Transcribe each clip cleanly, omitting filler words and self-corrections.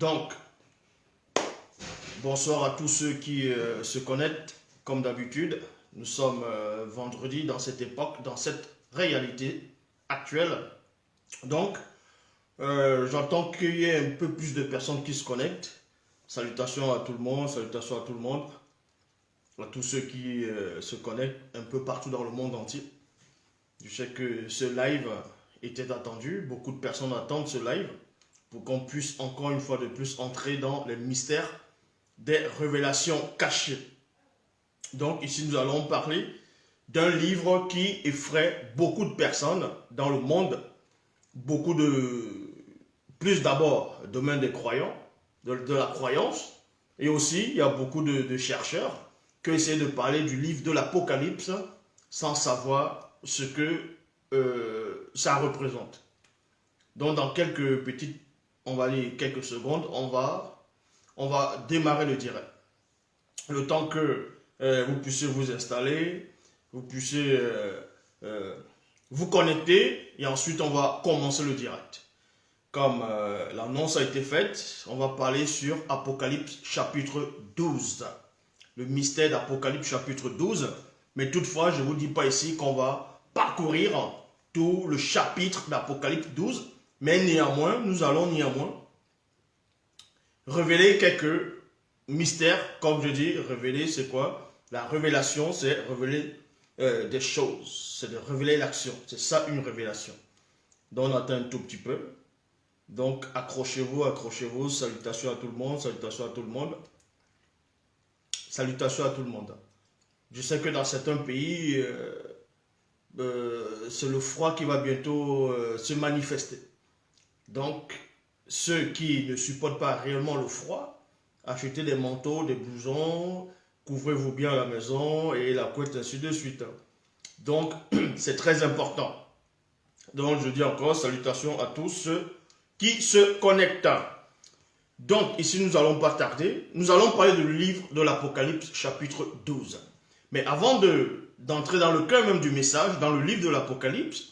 Donc, bonsoir à tous ceux qui se connectent. Comme d'habitude, nous sommes vendredi dans cette époque, dans cette réalité actuelle. Donc, j'entends qu'il y ait un peu plus de personnes qui se connectent. Salutations à tout le monde, salutations à tout le monde, à tous ceux qui se connectent un peu partout dans le monde entier. Je sais que ce live était attendu, beaucoup de personnes attendent ce live pour qu'on puisse encore une fois de plus entrer dans les mystères des révélations cachées. Donc ici nous allons parler d'un livre qui effraie beaucoup de personnes dans le monde, plus d'abord domaine des croyants, de la croyance, et aussi il y a beaucoup de chercheurs qui essaient de parler du livre de l'Apocalypse sans savoir ce que ça représente. Donc dans quelques petites, on va dire quelques secondes, on va démarrer le direct. Le temps que vous puissiez vous installer, vous puissiez vous connecter, et ensuite on va commencer le direct. Comme l'annonce a été faite, on va parler sur Apocalypse chapitre 12. Le mystère d'Apocalypse chapitre 12. Mais toutefois, je ne vous dis pas ici qu'on va parcourir tout le chapitre d'Apocalypse 12. Mais néanmoins, nous allons révéler quelques mystères. Comme je dis, révéler c'est quoi? La révélation, c'est révéler des choses. C'est de révéler l'action. C'est ça une révélation. Donc on attend un tout petit peu. Donc accrochez-vous, accrochez-vous. Salutations à tout le monde, salutations à tout le monde. Salutations à tout le monde. Je sais que dans certains pays, c'est le froid qui va bientôt se manifester. Donc, ceux qui ne supportent pas réellement le froid, achetez des manteaux, des blousons, couvrez-vous bien à la maison et la couette, ainsi de suite. Donc, c'est très important. Donc, je dis encore salutations à tous ceux qui se connectent. Donc, ici, nous n'allons pas tarder. Nous allons parler du livre de l'Apocalypse, chapitre 12. Mais avant d'entrer dans le cœur même du message, dans le livre de l'Apocalypse,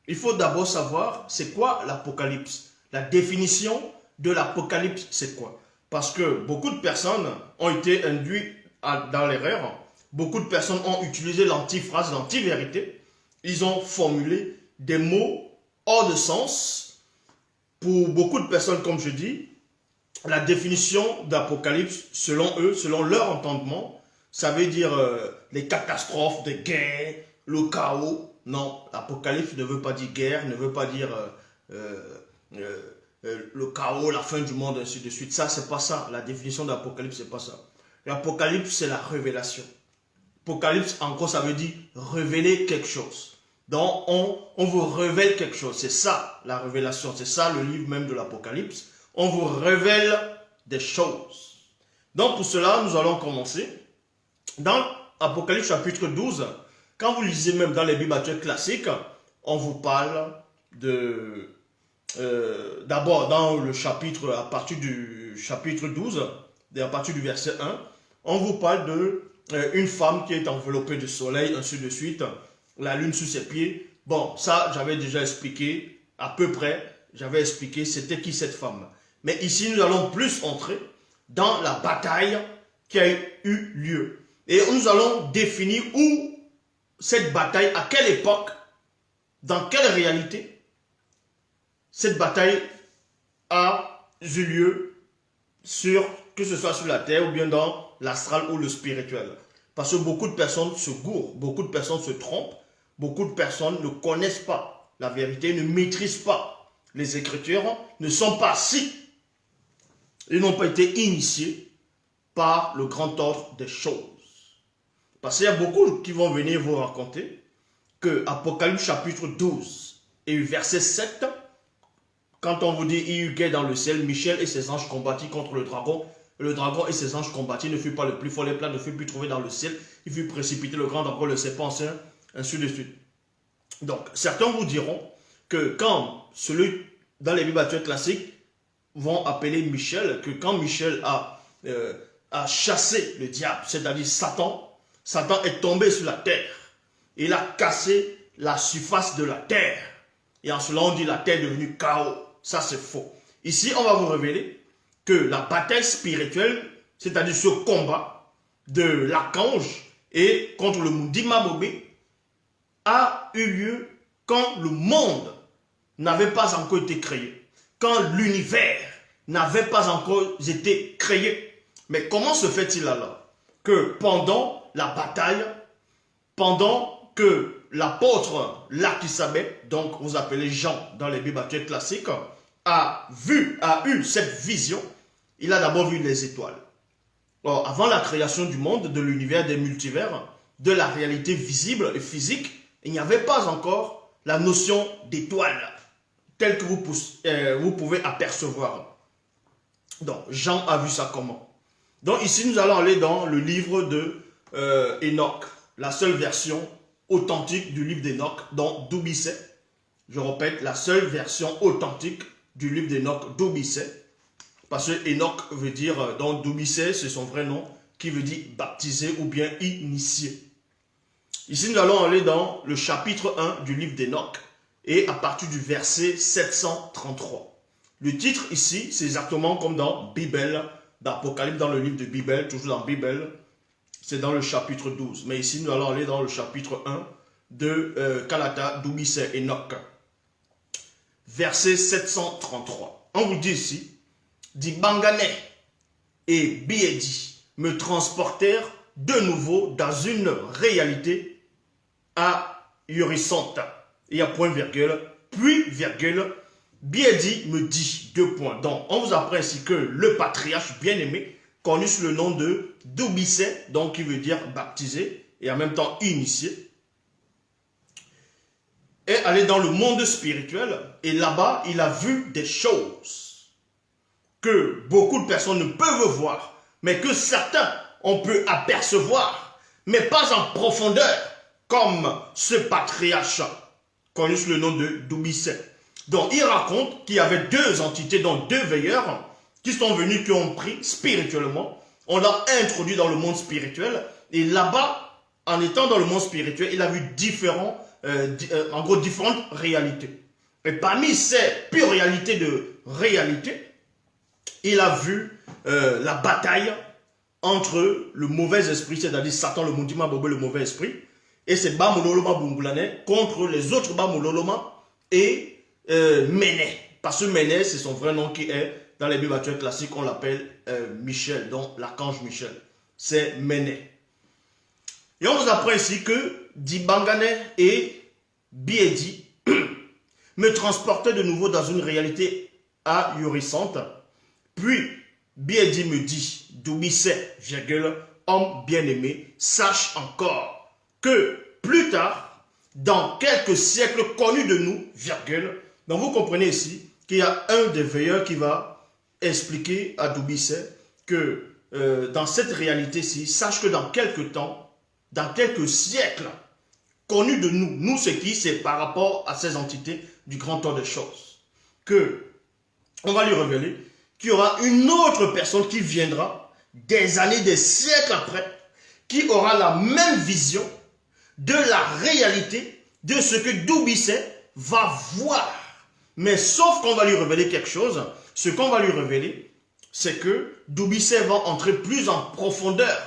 il faut d'abord savoir c'est quoi l'Apocalypse. La définition de l'Apocalypse, c'est quoi? Parce que beaucoup de personnes ont été induites dans l'erreur. Beaucoup de personnes ont utilisé l'antiphrase, l'antivérité. Ils ont formulé des mots hors de sens. Pour beaucoup de personnes, comme je dis, la définition d'Apocalypse, selon eux, selon leur entendement, ça veut dire les catastrophes, des guerres, le chaos. Non, l'Apocalypse ne veut pas dire guerre, ne veut pas dire le chaos, la fin du monde, ainsi de suite. Ça, c'est pas ça. La définition d'Apocalypse, c'est pas ça. L'Apocalypse, c'est la révélation. Apocalypse, encore, ça veut dire révéler quelque chose. Donc, on vous révèle quelque chose. C'est ça, la révélation. C'est ça, le livre même de l'Apocalypse. On vous révèle des choses. Donc, pour cela, nous allons commencer. Dans Apocalypse chapitre 12, quand vous lisez même dans les Bibles actuelles classiques, on vous parle d'abord dans le chapitre, à partir du chapitre 12, à partir du verset 1, on vous parle d'une femme qui est enveloppée de soleil, ainsi de suite, la lune sous ses pieds. Bon, ça, j'avais déjà expliqué, à peu près, j'avais expliqué c'était qui cette femme. Mais ici, nous allons plus entrer dans la bataille qui a eu lieu. Et nous allons définir où cette bataille, à quelle époque, dans quelle réalité, cette bataille a eu lieu, que ce soit sur la terre ou bien dans l'astral ou le spirituel. Parce que beaucoup de personnes se gourent, beaucoup de personnes se trompent, beaucoup de personnes ne connaissent pas la vérité, ne maîtrisent pas les Écritures, ne sont pas si, ils n'ont pas été initiés par le grand ordre des choses. Parce qu'il y a beaucoup qui vont venir vous raconter que Apocalypse chapitre 12 et verset 7, quand on vous dit il y eut guerre dans le ciel, Michel et ses anges combattirent contre le dragon et ses anges combattirent, ne fut pas le plus fort, les plats ne furent plus trouvés dans le ciel, il fut précipité le grand dragon, le serpent saint, ainsi de suite. Donc, certains vous diront que quand celui dans les Bibles actuelles classiques vont appeler Michel, que quand Michel a chassé le diable, c'est-à-dire Satan, Satan est tombé sur la terre. Il a cassé la surface de la terre. Et en cela, on dit la terre est devenue chaos. Ça, c'est faux. Ici, on va vous révéler que la bataille spirituelle, c'est-à-dire ce combat de l'archange et contre le Mundima Bobé, a eu lieu quand le monde n'avait pas encore été créé, quand l'univers n'avait pas encore été créé. Mais comment se fait-il alors que pendant la bataille, pendant que l'apôtre Lakisabet, donc vous appelez Jean dans les Bibles classiques, a eu cette vision, il a d'abord vu les étoiles. Alors, avant la création du monde, de l'univers, des multivers, de la réalité visible et physique, il n'y avait pas encore la notion d'étoile telle que vous pouvez apercevoir. Donc, Jean a vu ça comment? Donc, ici, nous allons aller dans le livre de Enoch, la seule version authentique du livre d'Enoch, dans Doubisset. Je répète, la seule version authentique du livre d'Enoch, Doubisset. Parce que Enoch veut dire, donc Doubisset, c'est son vrai nom, qui veut dire baptisé ou bien initié. Ici, nous allons aller dans le chapitre 1 du livre d'Enoch et à partir du verset 733. Le titre ici, c'est exactement comme dans Bible, d'Apocalypse, dans le livre de Bible, toujours dans Bible, c'est dans le chapitre 12. Mais ici, nous allons aller dans le chapitre 1 de Kalata, Doubisset, Enoch. Verset 733. On vous dit ici, Dibangane et Biedi me transportèrent de nouveau dans une réalité ahurissante. Il y a point virgule, puis virgule, Biedi me dit, deux points. Donc, on vous apprend ici que le patriarche bien-aimé, connu sous le nom de Doubisset, donc qui veut dire baptisé et en même temps initié, est allé dans le monde spirituel et là-bas, il a vu des choses que beaucoup de personnes ne peuvent voir, mais que certains on peut apercevoir, mais pas en profondeur, comme ce patriarche connu sous le nom de Doubisset. Donc il raconte qu'il y avait deux entités, donc deux veilleurs, qui sont venus, qui ont pris spirituellement, on l'a introduit dans le monde spirituel, et là-bas, en étant dans le monde spirituel, il a vu différentes réalités. Et parmi ces pures réalités de réalité, il a vu la bataille entre le mauvais esprit, c'est-à-dire Satan, le Mundima Bobé, le mauvais esprit, et c'est Bamololoma Bungulane contre les autres Bamololoma et Méné. Parce que Méné, c'est son vrai nom qui est, dans les Bibles classiques, on l'appelle Michel, donc l'archange Michel. C'est Méné. Et on vous apprend ici que Dibangane et Biedi me transportaient de nouveau dans une réalité ahurissante. Puis, Biedi me dit, Doubisset, homme bien-aimé, sache encore que plus tard, dans quelques siècles connus de nous, donc vous comprenez ici qu'il y a un des veilleurs qui va expliquer à Doubisset que dans cette réalité-ci, sache que dans quelques temps, dans quelques siècles connus de nous, nous c'est qui? C'est par rapport à ces entités du grand temps des choses, que on va lui révéler qu'il y aura une autre personne qui viendra des années, des siècles après, qui aura la même vision de la réalité de ce que Doubisset va voir. Mais sauf qu'on va lui révéler quelque chose, ce qu'on va lui révéler, c'est que Doubisset va entrer plus en profondeur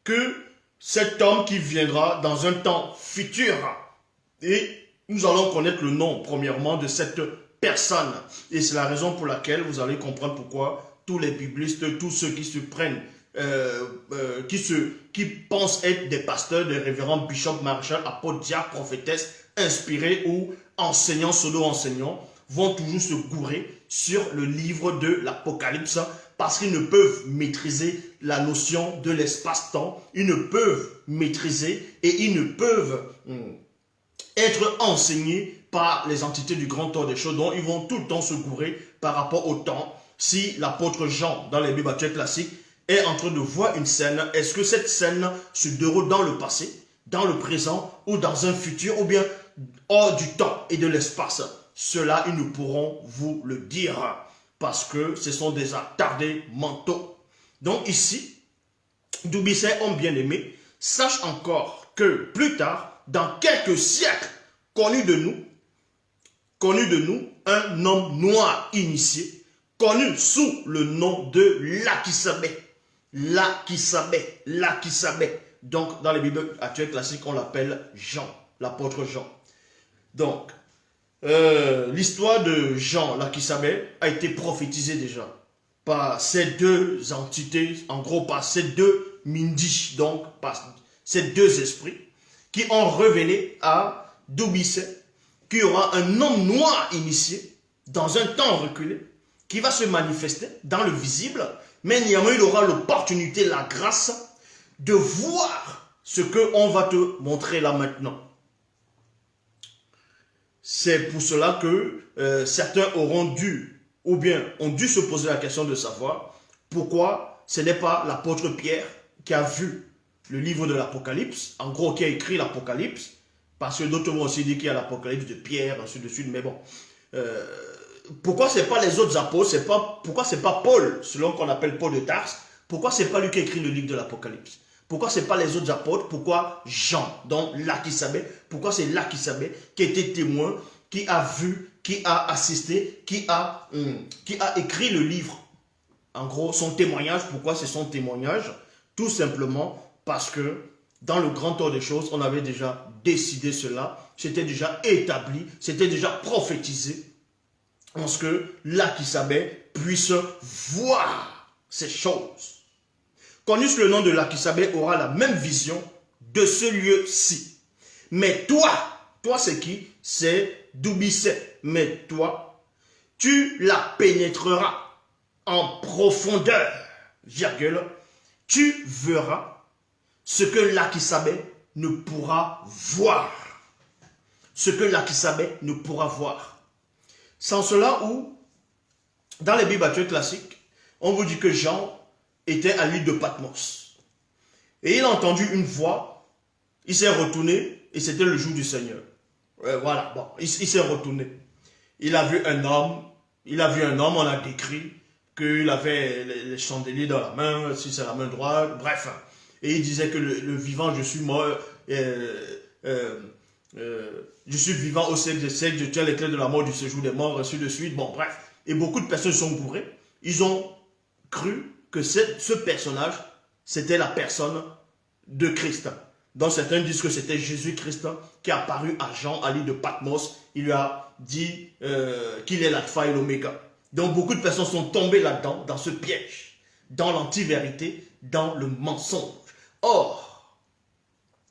que cet homme qui viendra dans un temps futur. Et nous allons connaître le nom, premièrement, de cette personne. Et c'est la raison pour laquelle vous allez comprendre pourquoi tous les biblistes, tous ceux qui se prennent, qui pensent être des pasteurs, des révérends, bishops, maréchals, apôtres, diacres, prophétesses, inspirés ou enseignants, pseudo-enseignants, vont toujours se gourer sur le livre de l'Apocalypse parce qu'ils ne peuvent maîtriser la notion de l'espace-temps, ils ne peuvent maîtriser et ils ne peuvent être enseignés par les entités du grand temps des choses, dont ils vont tout le temps se gourer par rapport au temps. Si l'apôtre Jean, dans les Bibles classiques, est en train de voir une scène, est-ce que cette scène se déroule dans le passé, dans le présent ou dans un futur, ou bien hors du temps et de l'espace? Cela, ils ne pourront vous le dire, parce que ce sont des attardés mentaux. Donc ici, Doubisset, homme bien-aimé, sache encore que plus tard, dans quelques siècles, connu de nous, un homme noir initié, connu sous le nom de Lakisabé. Lakisabé, Lakisabé. Donc, dans les Bibles actuelles classiques, on l'appelle Jean, l'apôtre Jean. Donc, l'histoire de Jean Lakisabé a été prophétisée déjà par ces deux entités, en gros par ces deux Mindis, donc par ces deux esprits qui ont révélé à Doubissé qu'il y aura un homme noir initié dans un temps reculé qui va se manifester dans le visible, mais néanmoins il aura l'opportunité, la grâce de voir ce qu'on va te montrer là maintenant. C'est pour cela que certains auront dû, ou bien ont dû se poser la question de savoir pourquoi ce n'est pas l'apôtre Pierre qui a vu le livre de l'Apocalypse, en gros qui a écrit l'Apocalypse, parce que d'autres vont aussi dire qu'il y a l'Apocalypse de Pierre, ainsi de suite, mais bon. Pourquoi ce n'est pas les autres apôtres, pourquoi ce n'est pas Paul, selon qu'on appelle Paul de Tarse, pourquoi ce n'est pas lui qui a écrit le livre de l'Apocalypse? Pourquoi ce n'est pas les autres apôtres? Pourquoi Jean, donc Lakisabé? Pourquoi c'est Lakisabé qui a été témoin, qui a vu, qui a assisté, qui a écrit le livre? En gros, son témoignage, pourquoi c'est son témoignage? Tout simplement parce que dans le grand ordre des choses, on avait déjà décidé cela, c'était déjà établi, c'était déjà prophétisé, en ce que Lakisabé puisse voir ces choses. Connu sous le nom de Lakisabé aura la même vision de ce lieu-ci. Mais toi c'est qui? C'est Doubissé. Mais toi, tu la pénétreras en profondeur, virgule, tu verras ce que Lakisabé ne pourra voir. Ce que Lakisabé ne pourra voir. Sans cela où, dans les Bibles actuelles classiques, on vous dit que Jean était à l'île de Patmos. Et il a entendu une voix, il s'est retourné, et c'était le jour du Seigneur. Voilà, bon, il s'est retourné. Il a vu un homme, on a décrit qu'il avait les chandeliers dans la main, si c'est la main droite, bref. Et il disait que le vivant, je suis mort, je suis vivant au siècle des siècles, je tiens les clés de la mort du séjour des morts, ainsi de suite, bon, bref. Et beaucoup de personnes sont bourrées, ils ont cru que ce personnage, c'était la personne de Christ. Donc certains disent que c'était Jésus-Christ qui est apparu à Jean à l'île de Patmos. Il lui a dit qu'il est l'alpha et l'oméga. Donc beaucoup de personnes sont tombées là-dedans, dans ce piège, dans l'anti-vérité, dans le mensonge. Or,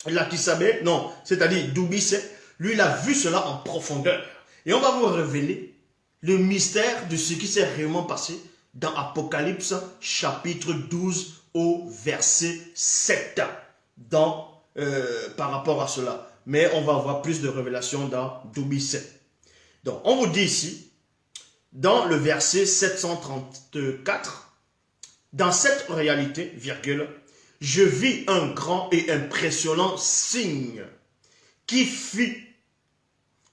Lakisabé, non, c'est-à-dire Doubissé, lui, il a vu cela en profondeur. Et on va vous révéler le mystère de ce qui s'est réellement passé dans Apocalypse chapitre 12 au verset 7 par rapport à cela. Mais on va avoir plus de révélations dans Doubissé. Donc on vous dit ici, dans le verset 734, dans cette réalité, virgule, je vis un grand et impressionnant signe qui fit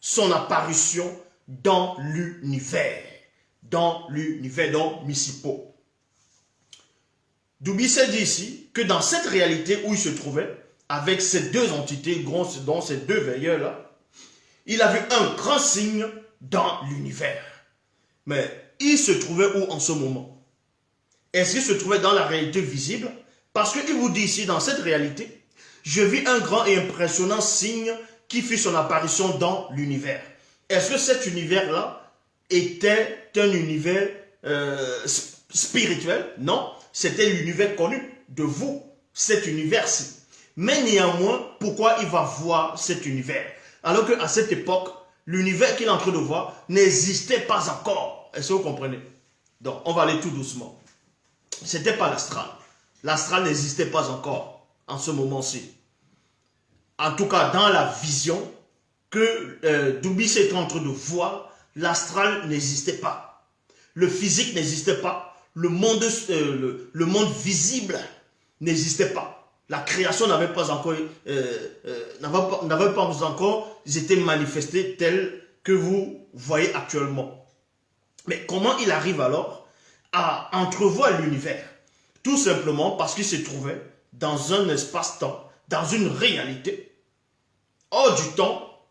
son apparition dans l'univers. Dans Missipo. Doubissé dit ici que dans cette réalité où il se trouvait, avec ces deux entités, dont ces deux veilleurs-là, il a vu un grand signe dans l'univers. Mais il se trouvait où en ce moment? Est-ce qu'il se trouvait dans la réalité visible? Parce qu'il vous dit ici, dans cette réalité, je vis un grand et impressionnant signe qui fit son apparition dans l'univers. Est-ce que cet univers-là était un univers spirituel? Non, c'était l'univers connu de vous, cet univers-ci. Mais néanmoins, pourquoi il va voir cet univers? Alors qu'à cette époque, l'univers qu'il est en train de voir n'existait pas encore. Est-ce que vous comprenez? Donc, on va aller tout doucement. Ce n'était pas l'astral. L'astral n'existait pas encore en ce moment-ci. En tout cas, dans la vision que Doubissé est en train de voir, l'astral n'existait pas. Le physique n'existait pas. Le monde visible n'existait pas. La création n'avait pas encore été manifestée telle que vous voyez actuellement. Mais comment il arrive alors à entrevoir l'univers? Tout simplement parce qu'il se trouvait dans un espace-temps, dans une réalité, hors du temps,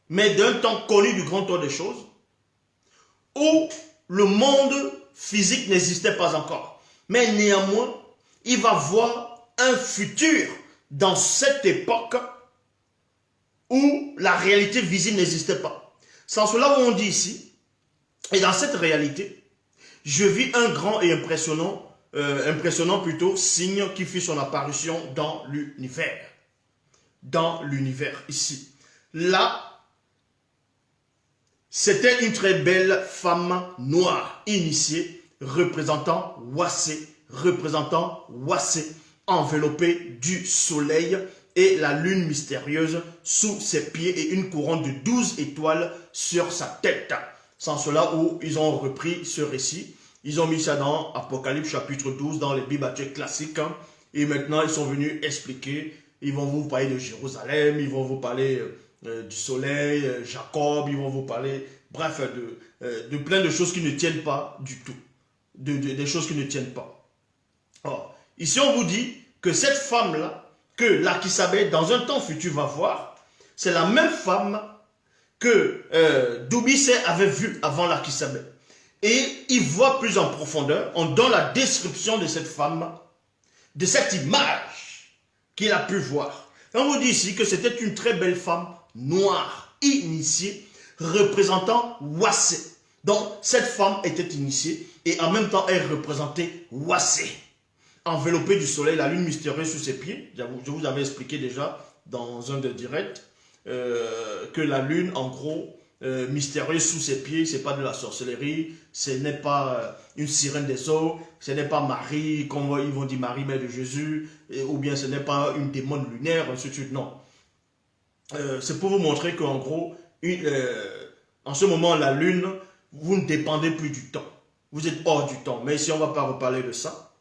mais d'un temps connu du grand temps des choses, où le monde physique n'existait pas encore. Mais néanmoins, il va voir un futur dans cette époque où la réalité visible n'existait pas. C'est en cela où on dit ici, et dans cette réalité, je vis un grand et impressionnant signe qui fit son apparition dans l'univers. Dans l'univers, ici. Là, c'était une très belle femme noire, initiée, représentant Wassé, enveloppée du soleil et la lune mystérieuse sous ses pieds et une couronne de 12 étoiles sur sa tête. C'est cela où ils ont repris ce récit. Ils ont mis ça dans Apocalypse chapitre 12, dans les Bibles classiques. Et maintenant, ils sont venus expliquer. Ils vont vous parler de Jérusalem, ils vont vous parler du soleil, Jacob, ils vont vous parler, bref, de plein de choses qui ne tiennent pas du tout. Des choses qui ne tiennent pas. Or, ici, on vous dit que cette femme-là, que Lakisabeth, dans un temps futur, va voir, c'est la même femme que Doubicet avait vue avant Lakisabeth. Et il voit plus en profondeur, on donne la description de cette femme, de cette image qu'il a pu voir. On vous dit ici que c'était une très belle femme noire, initiée, représentant Wassé. Donc, cette femme était initiée et en même temps, elle représentait Wassé. Enveloppée du soleil, la lune mystérieuse sous ses pieds. Je vous avais expliqué déjà dans un des directs que la lune, en gros, mystérieuse sous ses pieds, c'est pas de la sorcellerie, ce n'est pas une sirène des eaux, ce n'est pas Marie, comme ils vont dire Marie, mère de Jésus, ou bien ce n'est pas une démon lunaire, ainsi de suite, non. C'est pour vous montrer qu'en gros, en ce moment, la lune, vous ne dépendez plus du temps. Vous êtes hors du temps. Mais ici, on ne va pas reparler de ça.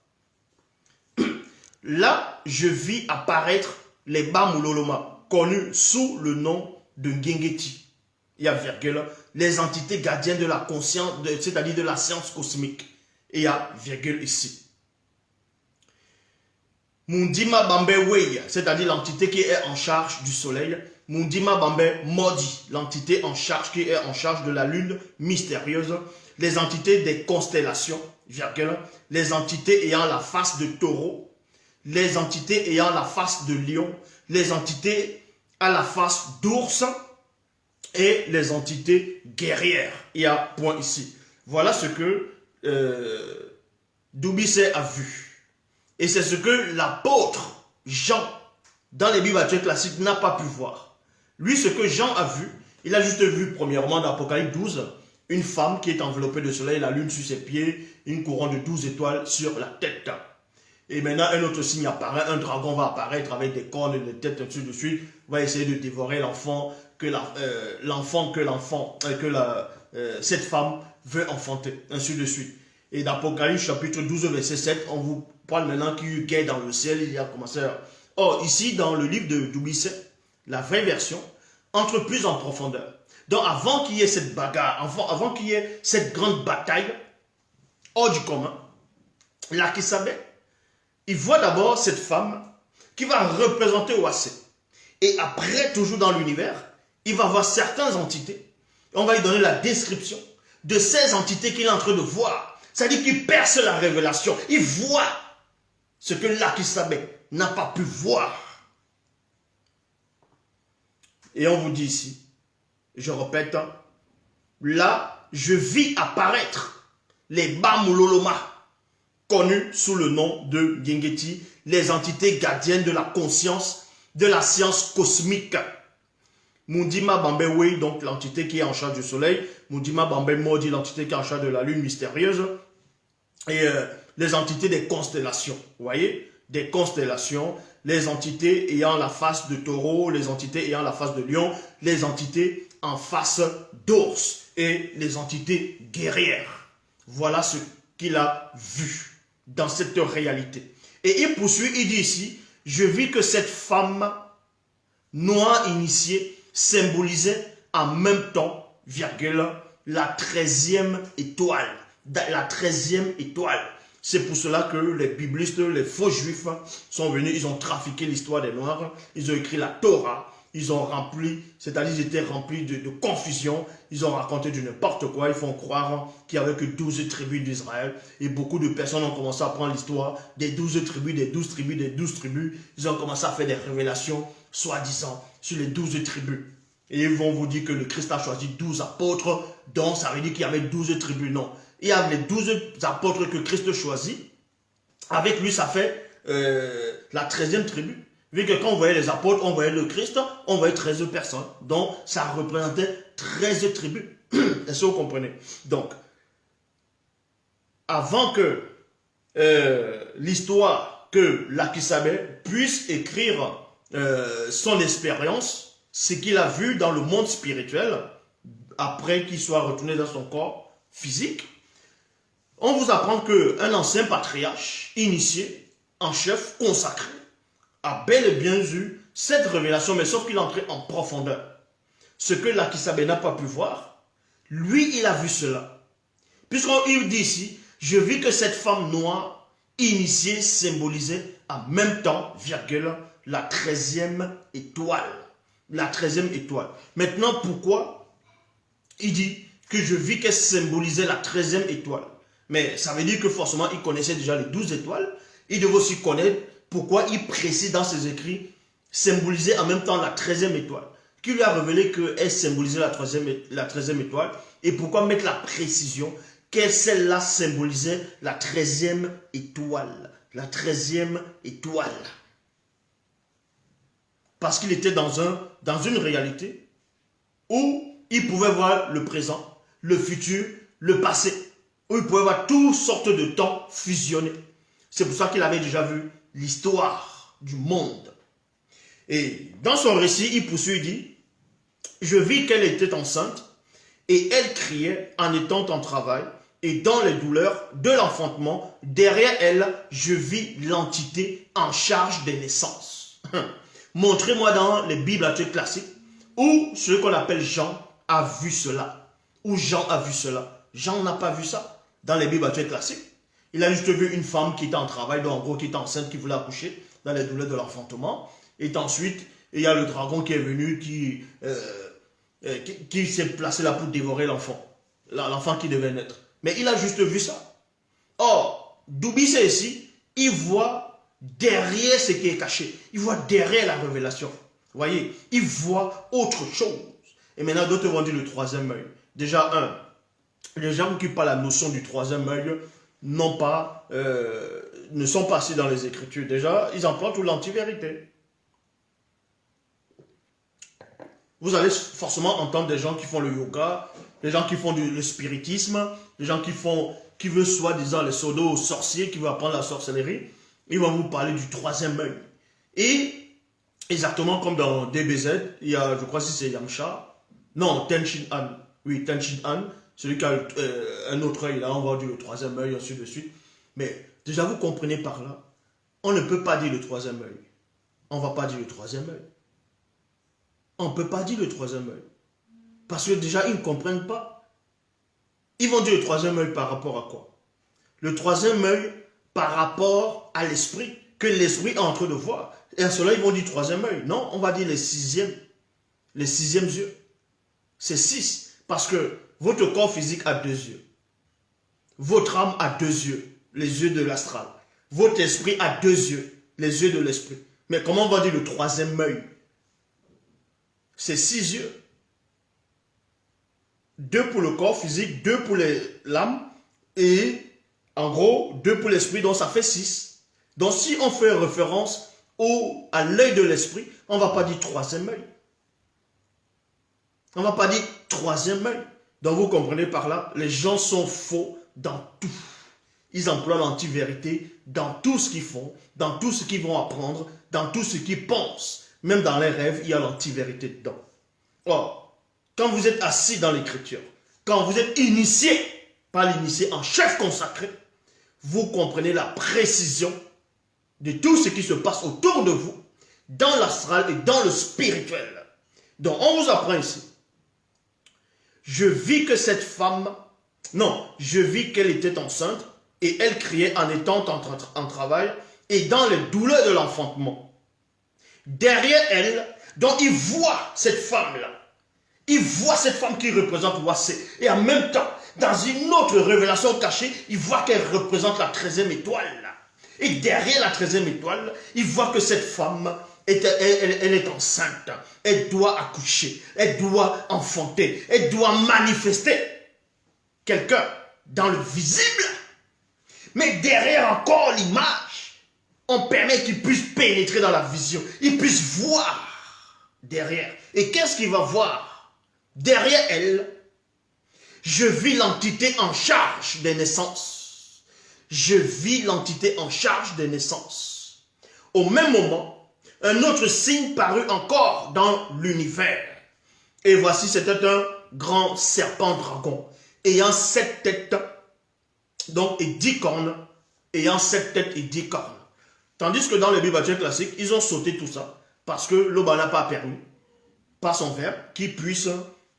Là, je vis apparaître les Bamuloloma, connus sous le nom de Ngengeti. Il y a virgule, les entités gardiennes de la conscience, c'est-à-dire de la science cosmique. Et il y a virgule ici. Mundima Bambe Wei, c'est-à-dire l'entité qui est en charge du soleil. Mundima Bambe Modi, l'entité en charge qui est en charge de la lune mystérieuse. Les entités des constellations, virgule, les entités ayant la face de taureau. Les entités ayant la face de lion. Les entités à la face d'ours. Et les entités guerrières. Il y a point ici. Voilà ce que Doubicet a vu. Et c'est ce que l'apôtre Jean, dans les Bibles classiques, n'a pas pu voir. Lui, ce que Jean a vu, il a juste vu, premièrement, dans Apocalypse 12, une femme qui est enveloppée de soleil, la lune sur ses pieds, une couronne de 12 étoiles sur la tête. Et maintenant, un autre signe apparaît, un dragon va apparaître avec des cornes et des têtes, ainsi de suite, va essayer de dévorer l'enfant cette femme veut enfanter, ainsi de suite. Et d'Apocalypse chapitre 12, verset 7, on vous parle maintenant qu'il y a eu guerre dans le ciel, il y a commencé à... Or, ici, dans le livre de Doubicet, la vraie version, entre plus en profondeur. Donc, avant qu'il y ait cette bagarre, avant qu'il y ait cette grande bataille, hors du commun, Lakisabeth, il voit d'abord cette femme qui va représenter Wassé. Et après, toujours dans l'univers, il va voir certaines entités. On va lui donner la description de ces entités qu'il est en train de voir. C'est-à-dire qu'il perce la révélation. Il voit ce que Lakisabeth n'a pas pu voir. Et on vous dit ici, je répète, là, je vis apparaître les Bamuloloma, connus sous le nom de Ngengeti, les entités gardiennes de la conscience, de la science cosmique. Mundima Bambe Wei, donc l'entité qui est en charge du soleil. Mundima Bambe Modi, l'entité qui est en charge de la lune mystérieuse. Et les entités des constellations. Vous voyez? Des constellations. Les entités ayant la face de taureau, les entités ayant la face de lion, les entités en face d'ours et les entités guerrières. Voilà ce qu'il a vu dans cette réalité. Et il poursuit, il dit ici, je vis que cette femme noire initiée symbolisait en même temps, virgule, la 13e étoile. La 13e étoile. C'est pour cela que les biblistes, les faux juifs sont venus, ils ont trafiqué l'histoire des Noirs, ils ont écrit la Torah, ils ont rempli, c'est-à-dire ils étaient remplis de confusion, ils ont raconté du n'importe quoi, ils font croire qu'il n'y avait que 12 tribus d'Israël, et beaucoup de personnes ont commencé à prendre l'histoire des 12 tribus, des 12 tribus, des 12 tribus, ils ont commencé à faire des révélations, soi-disant, sur les 12 tribus. Et ils vont vous dire que le Christ a choisi 12 apôtres, donc ça veut dire qu'il y avait 12 tribus. Non. Il y a les 12 apôtres que Christ choisit. Avec lui, ça fait la 13e tribu. Vu que quand on voyait les apôtres, on voyait le Christ, on voyait 13 personnes. Donc, ça représentait 13 tribus. Est-ce que vous comprenez? Donc, avant que l'histoire, que Lakisabé puisse écrire son expérience, ce qu'il a vu dans le monde spirituel, après qu'il soit retourné dans son corps physique, on vous apprend qu'un ancien patriarche, initié, en chef, consacré, a bel et bien eu cette révélation, mais sauf qu'il est entré en profondeur. Ce que Lakisabé n'a pas pu voir, lui, il a vu cela. Puisqu'il dit ici, je vis que cette femme noire, initiée, symbolisait en même temps, virgule, la 13e étoile. La 13e étoile. Maintenant, pourquoi il dit que je vis qu'elle symbolisait la 13e étoile? Mais ça veut dire que forcément, il connaissait déjà les 12 étoiles. Il devait aussi connaître pourquoi il précise dans ses écrits symboliser en même temps la 13e étoile. Qui lui a révélé qu'elle symbolisait la 13e étoile et pourquoi mettre la précision qu'elle celle-là symbolisait la 13e étoile. La 13e étoile. Parce qu'il était dans une réalité où il pouvait voir le présent, le futur, le passé, où il pouvait voir toutes sortes de temps fusionner. C'est pour ça qu'il avait déjà vu l'histoire du monde. Et dans son récit, il poursuit, il dit, je vis qu'elle était enceinte et elle criait en étant en travail et dans les douleurs de l'enfantement. Derrière elle, je vis l'entité en charge des naissances. Montrez-moi dans les bibliothèques classiques où ce qu'on appelle Jean a vu cela. Où Jean a vu cela. Jean n'a pas vu ça dans les bibliothèques classiques. Il a juste vu une femme qui était en travail, donc en gros qui était enceinte, qui voulait accoucher dans les douleurs de l'enfantement. Et ensuite, il y a le dragon qui est venu, qui s'est placé là pour dévorer l'enfant. L'enfant qui devait naître. Mais il a juste vu ça. Or, Doubissé ici, il voit derrière ce qui est caché. Il voit derrière la révélation. Vous voyez, il voit autre chose. Et maintenant, d'autres vont dire le troisième œil. Déjà, les gens qui parlent la notion du troisième œil ne sont pas assis dans les Écritures. Déjà, ils emploient toute l'anti-vérité. Vous allez forcément entendre des gens qui font le yoga, des gens qui font le spiritisme, des gens qui veulent soi-disant les pseudo-sorciers, qui veulent apprendre la sorcellerie. Ils vont vous parler du troisième œil. Et, exactement comme dans DBZ, il y a, je crois que c'est Yamcha, non, Tenshin Han. Oui, Tenshin Han, celui qui a un autre œil, là, on va dire le troisième œil, ainsi de suite. Mais, déjà, vous comprenez par là, on ne peut pas dire le troisième œil. On ne va pas dire le troisième œil. On ne peut pas dire le troisième œil. Parce que déjà, ils ne comprennent pas. Ils vont dire le troisième œil par rapport à quoi? Le troisième œil par rapport à l'esprit, que l'esprit est en train de voir. Et à cela, ils vont dire troisième œil. Non, on va dire les sixièmes yeux. C'est 6. Parce que votre corps physique a 2 yeux. Votre âme a 2 yeux, les yeux de l'astral. Votre esprit a 2 yeux, les yeux de l'esprit. Mais comment on va dire le troisième œil? C'est 6 yeux. 2 pour le corps physique, 2 pour l'âme et en gros 2 pour l'esprit, donc ça fait 6. Donc si on fait référence à l'œil de l'esprit, on ne va pas dire troisième œil. On ne va pas dire troisième œil. Donc vous comprenez par là, les gens sont faux dans tout. Ils emploient l'anti-vérité dans tout ce qu'ils font, dans tout ce qu'ils vont apprendre, dans tout ce qu'ils pensent. Même dans les rêves, il y a l'anti-vérité dedans. Or, quand vous êtes assis dans l'écriture, quand vous êtes initié, pas l'initié en chef consacré, vous comprenez la précision de tout ce qui se passe autour de vous, dans l'astral et dans le spirituel. Donc, on vous apprend ici. Je vis que cette femme, non, je vis qu'elle était enceinte et elle criait en étant en travail et dans les douleurs de l'enfantement. derrière elle, donc il voit cette femme-là. Il voit cette femme qui représente Wassé. Et en même temps, dans une autre révélation cachée, il voit qu'elle représente la 13e étoile. Et derrière la 13e étoile, il voit que cette femme, elle est enceinte. Elle doit accoucher. Elle doit enfanter. Elle doit manifester quelqu'un dans le visible. Mais derrière encore l'image, on permet qu'il puisse pénétrer dans la vision. Il puisse voir derrière. Et qu'est-ce qu'il va voir? Derrière elle, je vis l'entité en charge des naissances. Je vis l'entité en charge des naissances. Au même moment, un autre signe parut encore dans l'univers. Et voici, c'était un grand serpent dragon, ayant 7 têtes, donc, et 10 cornes, ayant 7 têtes et 10 cornes. Tandis que dans les Bibles classiques, ils ont sauté tout ça, parce que l'Oba n'a pas permis, par son verbe, qu'il puisse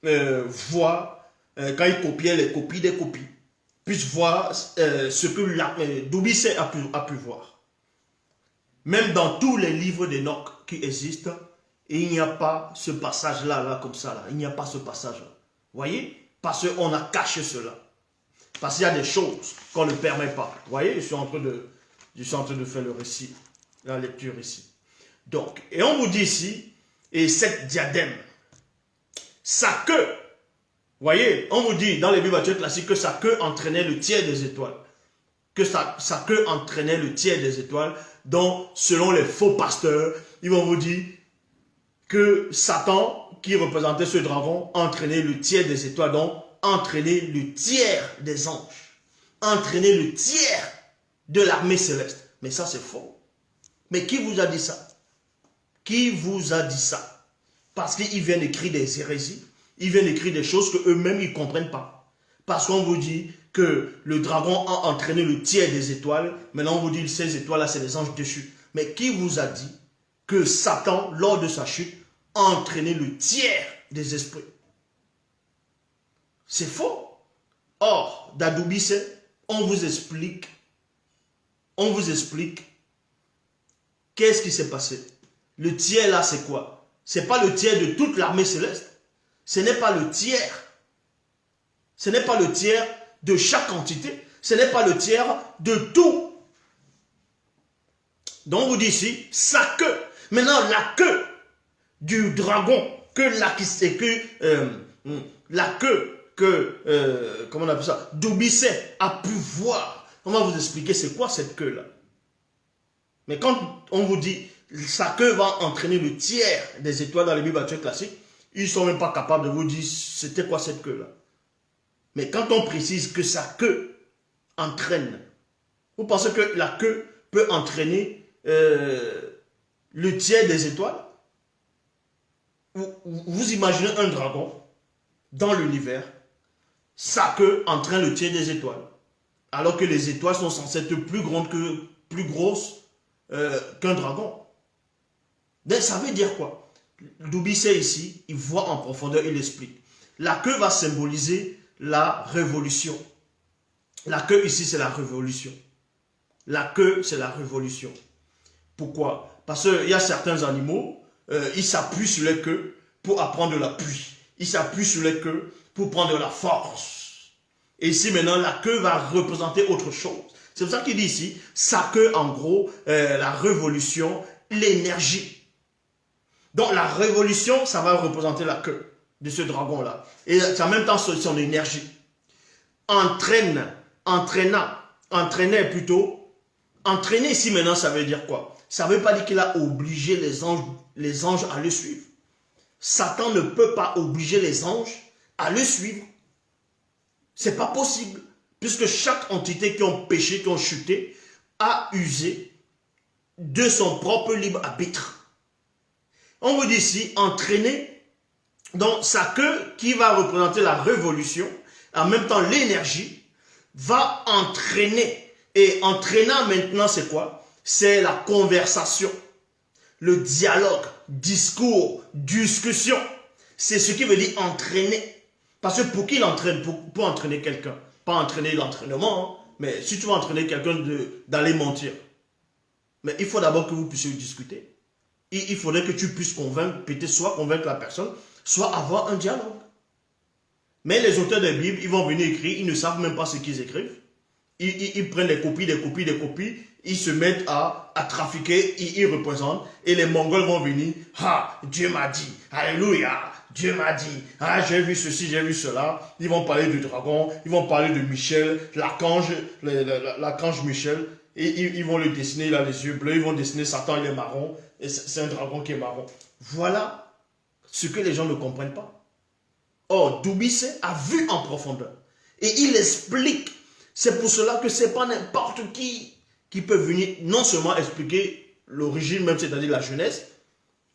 voir, quand il copiait les copies des copies, puisse voir ce que Doubicet a pu voir. Même dans tous les livres d'Enoch qui existent, il n'y a pas ce passage-là, comme ça. Là. Il n'y a pas ce passage-là. Voyez? Parce qu'on a caché cela. Parce qu'il y a des choses qu'on ne permet pas. Voyez? Je suis en train de faire le récit, la lecture ici. Donc, et on vous dit ici, et cette diadème, sa queue, voyez, on vous dit dans les Bibles classiques que sa queue entraînait le tiers des étoiles. Que sa queue entraînait le tiers des étoiles. Donc, selon les faux pasteurs, ils vont vous dire que Satan, qui représentait ce dragon, entraînait le tiers des étoiles. Donc, entraînait le tiers des anges. Entraînait le tiers de l'armée céleste. Mais ça, c'est faux. Mais qui vous a dit ça? Qui vous a dit ça? Parce qu'ils viennent écrire des hérésies. Ils viennent écrire des choses qu'eux-mêmes, ils ne comprennent pas. Parce qu'on vous dit que le dragon a entraîné le tiers des étoiles. Maintenant, on vous dit que ces étoiles-là, c'est les anges déchus. Mais qui vous a dit que Satan, lors de sa chute, a entraîné le tiers des esprits? C'est faux. Or, d'Adoubicet, on vous explique qu'est-ce qui s'est passé. Le tiers là, c'est quoi? Ce n'est pas le tiers de toute l'armée céleste. Ce n'est pas le tiers. Ce n'est pas le tiers de chaque entité. Ce n'est pas le tiers de tout. Donc, on vous dit ici, sa queue. Maintenant, la queue du dragon, comment on appelle ça, Doubicet a pu voir. On va vous expliquer c'est quoi cette queue-là. Mais quand on vous dit, sa queue va entraîner le tiers des étoiles dans les Bibles classiques, ils ne sont même pas capables de vous dire c'était quoi cette queue-là. Mais quand on précise que sa queue entraîne, vous pensez que la queue peut entraîner le tiers des étoiles? Vous imaginez un dragon dans l'univers, sa queue entraîne le tiers des étoiles. Alors que les étoiles sont censées être plus grosses qu'un dragon. Donc ça veut dire quoi? Doubicet ici, il voit en profondeur, il explique. La queue va symboliser la révolution. La queue ici, c'est la révolution. La queue, c'est la révolution. Pourquoi? Parce qu'il y a certains animaux, ils s'appuient sur les queues pour apprendre l'appui. Ils s'appuient sur les queues pour prendre la force. Et ici, maintenant, la queue va représenter autre chose. C'est pour ça qu'il dit ici, sa queue, en gros, la révolution, l'énergie. Donc, la révolution, ça va représenter la queue de ce dragon-là. Et c'est en même temps son énergie. Entraînait plutôt. Entraîner ici, maintenant, ça veut dire quoi? Ça ne veut pas dire qu'il a obligé les anges à le suivre. Satan ne peut pas obliger les anges à le suivre. Ce n'est pas possible. Puisque chaque entité qui ont péché, qui ont chuté, a usé de son propre libre arbitre. On vous dit ici, entraîner, donc sa queue qui va représenter la révolution, en même temps l'énergie, va entraîner. Et entraînant maintenant, c'est quoi? C'est la conversation, le dialogue, discours, discussion. C'est ce qui veut dire entraîner. Parce que pour qui il entraîne? Pour entraîner quelqu'un. Pas entraîner l'entraînement, hein, mais si tu veux entraîner quelqu'un d'aller mentir, mais il faut d'abord que vous puissiez discuter. il faudrait que tu puisses convaincre, peut-être soit convaincre la personne, soit avoir un dialogue. Mais les auteurs des Bibles, ils vont venir écrire, ils ne savent même pas ce qu'ils écrivent. Ils prennent des copies, ils se mettent à trafiquer, ils représentent, et les Mongols vont venir, ah, Dieu m'a dit, alléluia, Dieu m'a dit, ah, j'ai vu ceci, j'ai vu cela. Ils vont parler du dragon, ils vont parler de Michel, l'archange Michel, et ils vont le dessiner, il a les yeux bleus, ils vont dessiner Satan, il est marron, et c'est un dragon qui est marron. Voilà ce que les gens ne comprennent pas. Or, Doumbissé a vu en profondeur, et il explique. C'est pour cela que ce n'est pas n'importe qui peut venir non seulement expliquer l'origine même, c'est-à-dire la Genèse,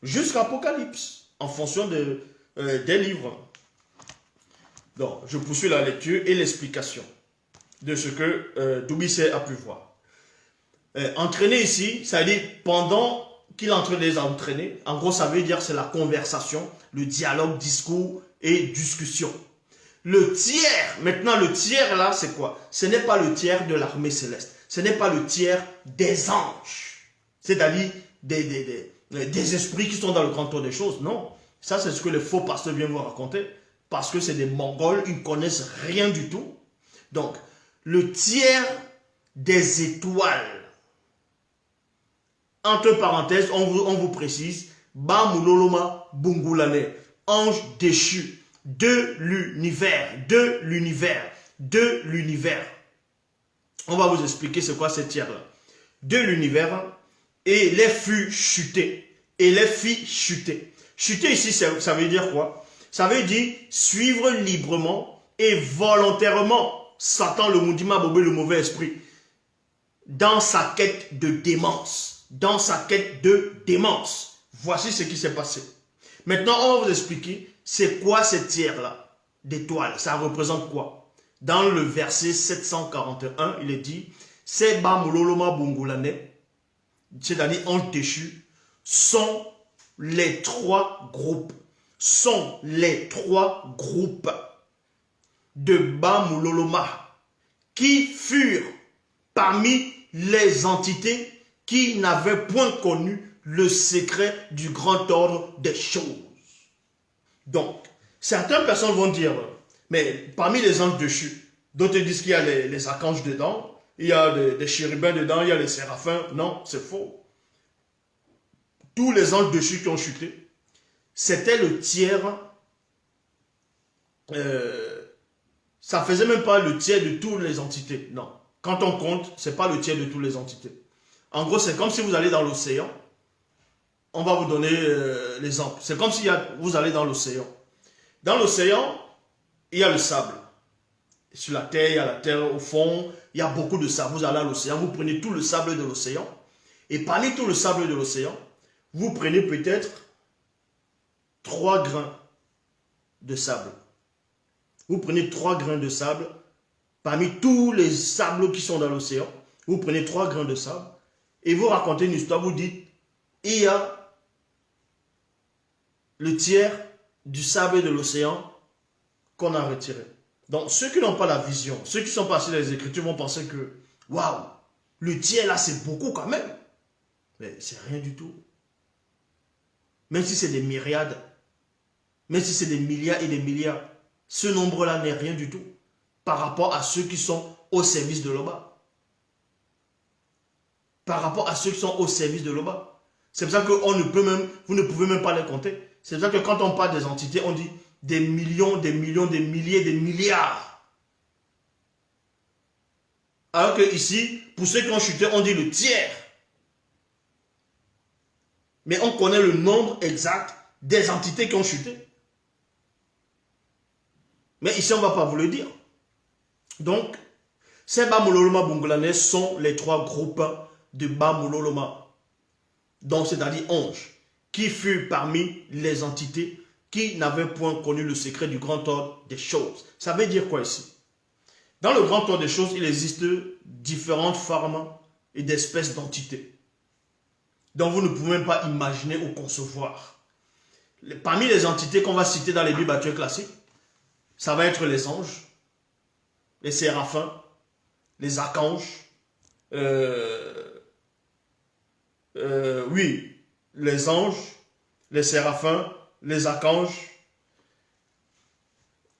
jusqu'à Apocalypse, en fonction des livres. Donc, je poursuis la lecture et l'explication de ce que Doumbissé a pu voir. Entraîner ici, ça veut dire pendant qu'il est en train de les entraîner, en gros, ça veut dire c'est la conversation, le dialogue, discours et discussion. Le tiers, maintenant le tiers là, c'est quoi? Ce n'est pas le tiers de l'armée céleste. Ce n'est pas le tiers des anges. C'est-à-dire des esprits qui sont dans le grand tour des choses. Non. Ça, c'est ce que les faux pasteurs viennent vous raconter. Parce que c'est des Mongols, ils ne connaissent rien du tout. Donc, le tiers des étoiles. Entre parenthèses, on vous précise, Bamuloloma Bungulane, ange déchu. De l'univers. On va vous expliquer c'est quoi cette tiers-là. De l'univers, et les fut chutés. Et les fit chuter. Chuter ici, ça veut dire quoi? Ça veut dire suivre librement et volontairement Satan, le Mundima Bobé, le mauvais esprit, dans sa quête de démence. Voici ce qui s'est passé. Maintenant, on va vous expliquer c'est quoi cette tiers-là d'étoiles. Ça représente quoi? Dans le verset 741, il est dit, ces Bamuloloma Bungulane, c'est-à-dire anges déchus, sont les trois groupes. De Bamuloloma qui furent parmi les entités qui n'avaient point connu le secret du grand ordre des choses. Donc, certaines personnes vont dire, mais parmi les anges déchus, d'autres disent qu'il y a les archanges dedans, il y a des chérubins dedans, il y a les séraphins. Non, c'est faux. Tous les anges déchus qui ont chuté, c'était le tiers, ça faisait même pas le tiers de toutes les entités. Non. Quand on compte, c'est pas le tiers de toutes les entités. En gros, c'est comme si vous allez dans l'océan. On va vous donner l'exemple. C'est comme si vous allez dans l'océan. Dans l'océan, il y a le sable. Sur la terre, il y a la terre au fond. Il y a beaucoup de sable. Vous allez à l'océan, vous prenez tout le sable de l'océan. Et parmi tout le sable de l'océan, vous prenez peut-être 3 grains de sable. Vous prenez 3 grains de sable. Parmi tous les sables qui sont dans l'océan, vous prenez 3 grains de sable. Et vous racontez une histoire, vous dites, il y a le tiers du sable de l'océan qu'on a retiré. Donc, ceux qui n'ont pas la vision, ceux qui sont passés dans les Écritures vont penser que, waouh, le tiers là, c'est beaucoup quand même. Mais c'est rien du tout. Même si c'est des myriades, même si c'est des milliards et des milliards, ce nombre-là n'est rien du tout par rapport à ceux qui sont au service de l'Oba. Par rapport à ceux qui sont au service de l'Oba. C'est pour ça que vous ne pouvez même pas les compter. C'est pour ça que quand on parle des entités, on dit des millions, des millions, des milliers, des milliards. Alors que ici, pour ceux qui ont chuté, on dit le tiers. Mais on connaît le nombre exact des entités qui ont chuté. Mais ici, on ne va pas vous le dire. Donc, ces Bamuloloma Bungulane sont les 3 groupes de Bamuloloma. Donc, c'est-à-dire anges, qui furent parmi les entités qui n'avaient point connu le secret du grand ordre des choses. Ça veut dire quoi ici? Dans le grand ordre des choses, il existe différentes formes et d'espèces d'entités dont vous ne pouvez même pas imaginer ou concevoir. Parmi les entités qu'on va citer dans les Bibles actuelles classiques, ça va être les anges, les séraphins, les archanges, les anges, les séraphins, les archanges,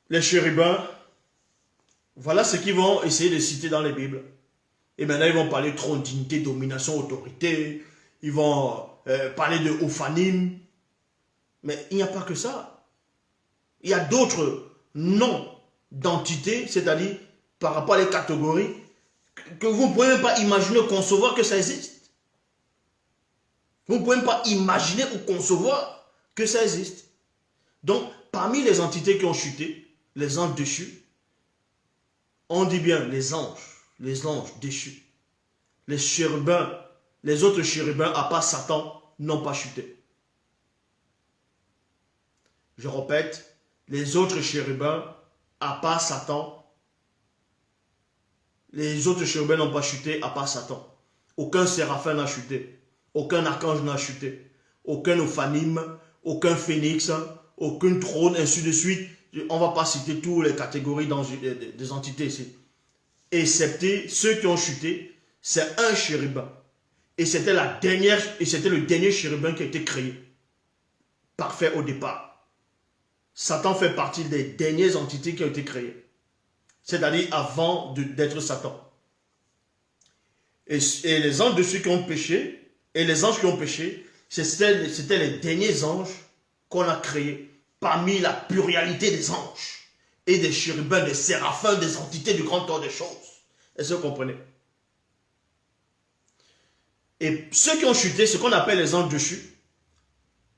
les chérubins. Voilà ce qu'ils vont essayer de citer dans les Bibles. Et maintenant, ils vont parler de trône, dignité, domination, autorité. Ils vont parler de Ophanim. Mais il n'y a pas que ça. Il y a d'autres noms d'entités, c'est-à-dire par rapport à les catégories, que vous ne pouvez même pas imaginer ou concevoir que ça existe. Vous ne pouvez même pas imaginer ou concevoir que ça existe. Donc, parmi les entités qui ont chuté, les anges déchus, on dit bien les anges déchus, les chérubins, les autres chérubins, à part Satan, n'ont pas chuté. Je répète, les autres chérubins, à part Satan, les autres chérubins n'ont pas chuté à part Satan. Aucun séraphin n'a chuté, aucun archange n'a chuté, aucun ophanim, aucun phénix, aucun trône, ainsi de suite. On ne va pas citer toutes les catégories des entités ici. Excepté ceux qui ont chuté, c'est un chérubin. Et c'était le dernier chérubin qui a été créé. Parfait au départ. Satan fait partie des dernières entités qui ont été créées. C'est-à-dire avant d'être Satan. Et les anges de ceux qui ont péché, et les anges qui ont péché, c'était les derniers anges qu'on a créés parmi la pluralité des anges et des chérubins, des séraphins, des entités du grand ordre des choses. Est-ce que vous comprenez? Et ceux qui ont chuté, ce qu'on appelle les anges déchus,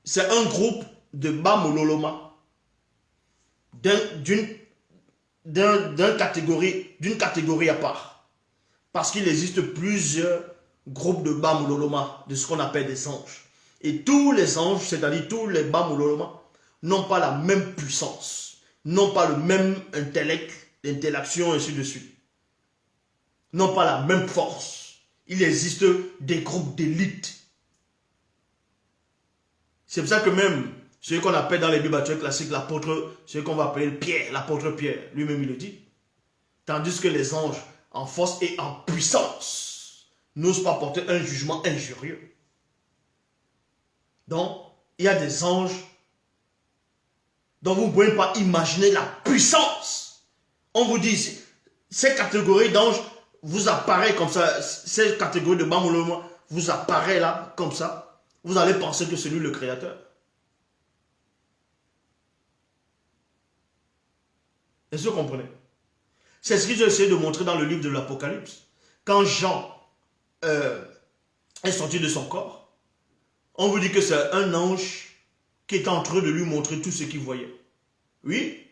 c'est un groupe de Bamololoma, d'une catégorie à part. Parce qu'il existe plusieurs groupes de Bamololoma, de ce qu'on appelle des anges. Et tous les anges, c'est-à-dire tous les Bamololoma, n'ont pas la même puissance, n'ont pas le même intellect, l'interaction, ainsi de suite. N'ont pas la même force. Il existe des groupes d'élite. C'est pour ça que même ce qu'on appelle dans les Bibles actuelles classiques l'apôtre, ce qu'on va appeler Pierre, l'apôtre Pierre, lui-même il le dit. Tandis que les anges, en force et en puissance, n'osent pas porter un jugement injurieux. Donc, il y a des anges dont vous ne pouvez pas imaginer la puissance. On vous dit, ces catégories d'anges vous apparaissent comme ça, ces catégories de Bamoloma vous apparaissent là, comme ça. Vous allez penser que c'est lui le créateur. Est-ce que vous comprenez? C'est ce que j'ai essayé de montrer dans le livre de l'Apocalypse. Quand Jean est sorti de son corps, on vous dit que c'est un ange qui est en train de lui montrer tout ce qu'il voyait. Oui,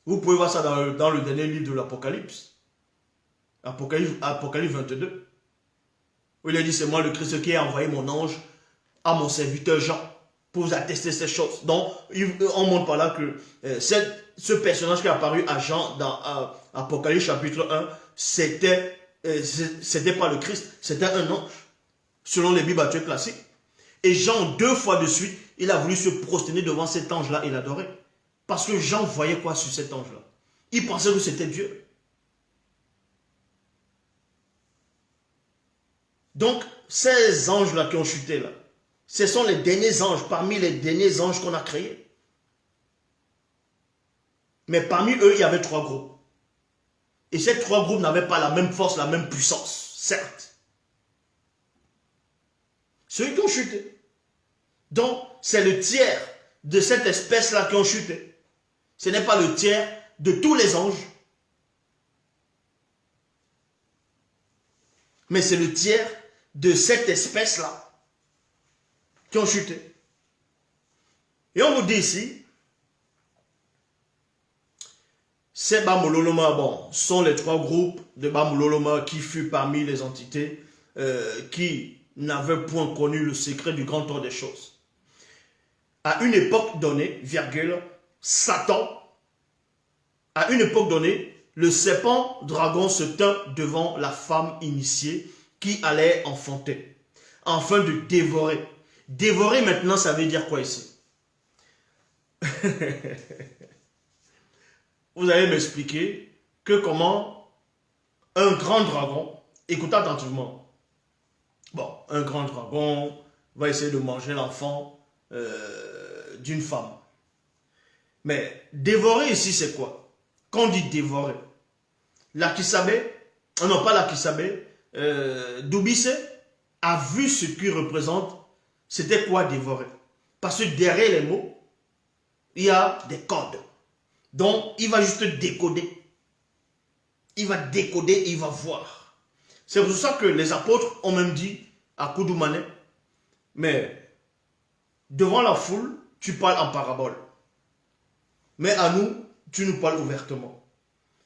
vous pouvez voir ça dans le dernier livre de l'Apocalypse. Apocalypse 22. Où il a dit, c'est moi le Christ qui a envoyé mon ange à mon serviteur Jean pour vous attester ces choses. Donc, on montre par là que ce personnage qui est apparu à Jean dans Apocalypse chapitre 1, c'était pas le Christ, c'était un ange, selon les Bibles actuelles classiques. Et Jean, 2 fois de suite, il a voulu se prosterner devant cet ange-là et l'adorer. Parce que Jean voyait quoi sur cet ange-là? Il pensait que c'était Dieu. Donc, ces anges-là qui ont chuté là, ce sont les derniers anges, parmi les derniers anges qu'on a créés. Mais parmi eux, il y avait 3 groupes. Et ces 3 groupes n'avaient pas la même force, la même puissance, certes. Ceux qui ont chuté. Donc, c'est le tiers de cette espèce-là qui ont chuté. Ce n'est pas le tiers de tous les anges. Mais c'est le tiers de cette espèce-là qui ont chuté. Et on vous dit ici, ces Bamololoma, bon, sont les 3 groupes de Bamololoma qui furent parmi les entités qui n'avaient point connu le secret du grand ordre des choses. À une époque donnée, virgule, Satan, à une époque donnée, le serpent dragon se tint devant la femme initiée qui allait enfanter, afin de dévorer. Dévorer maintenant, ça veut dire quoi ici? Vous allez m'expliquer que comment un grand dragon, écoutez attentivement, bon, un grand dragon va essayer de manger l'enfant d'une femme. Mais dévorer ici, c'est quoi? Quand on dit dévorer, Lakisabé, non pas Lakisabé, Doubissé a vu ce qu'il représente, c'était quoi dévorer? Parce que derrière les mots, il y a des codes. Donc, il va juste décoder. Il va décoder et il va voir. C'est pour ça que les apôtres ont même dit à Koudoumane, mais devant la foule, tu parles en parabole. Mais à nous, tu nous parles ouvertement.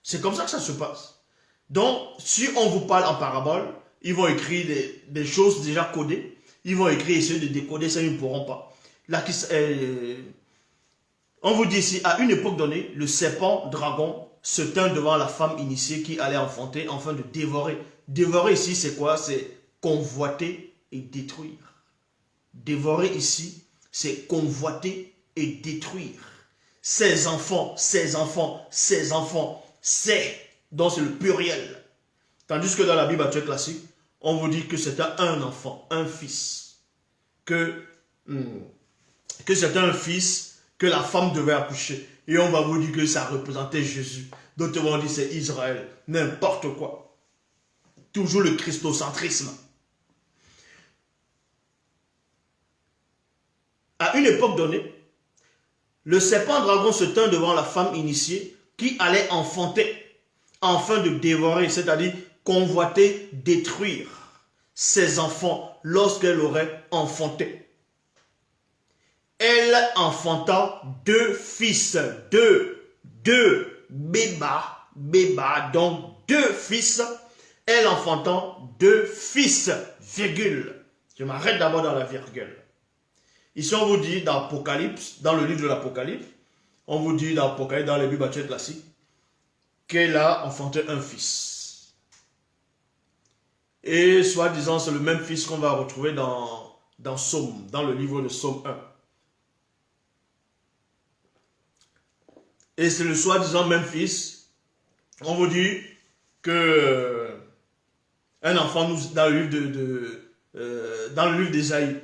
C'est comme ça que ça se passe. Donc, si on vous parle en parabole, ils vont écrire des choses déjà codées. Ils vont écrire, essayer de décoder, ça, ils ne pourront pas. Là, on vous dit ici, à une époque donnée, le serpent dragon se tint devant la femme initiée qui allait enfanter, afin de dévorer. Dévorer ici, c'est quoi? C'est convoiter et détruire. Dévorer ici, c'est convoiter et détruire. Ses enfants, ses enfants, ses enfants, c'est, donc c'est le pluriel. Tandis que dans la Bible actuelle classique, on vous dit que c'était un enfant, un fils. Que c'était un fils que la femme devait accoucher. Et on va vous dire que ça représentait Jésus. D'autres vont dire c'est Israël. N'importe quoi. Toujours le christocentrisme. À une époque donnée, le serpent dragon se tint devant la femme initiée qui allait enfanter, afin de dévorer, c'est-à-dire convoiter, détruire ses enfants lorsqu'elle aurait enfanté. Elle enfanta deux fils, deux bébas, donc deux fils. Elle enfanta deux fils, virgule. Je m'arrête d'abord dans la virgule. Ici, on vous dit dans Apocalypse, dans le livre de l'Apocalypse, on vous dit dans Apocalypse, dans les Bibles actuelles classiques, qu'elle a enfanté un fils. Et soi-disant, c'est le même fils qu'on va retrouver dans Psaume, dans le livre de Psaume 1. Et c'est le soi-disant même fils. On vous dit que un enfant nous, dans le livre d'Ésaïe,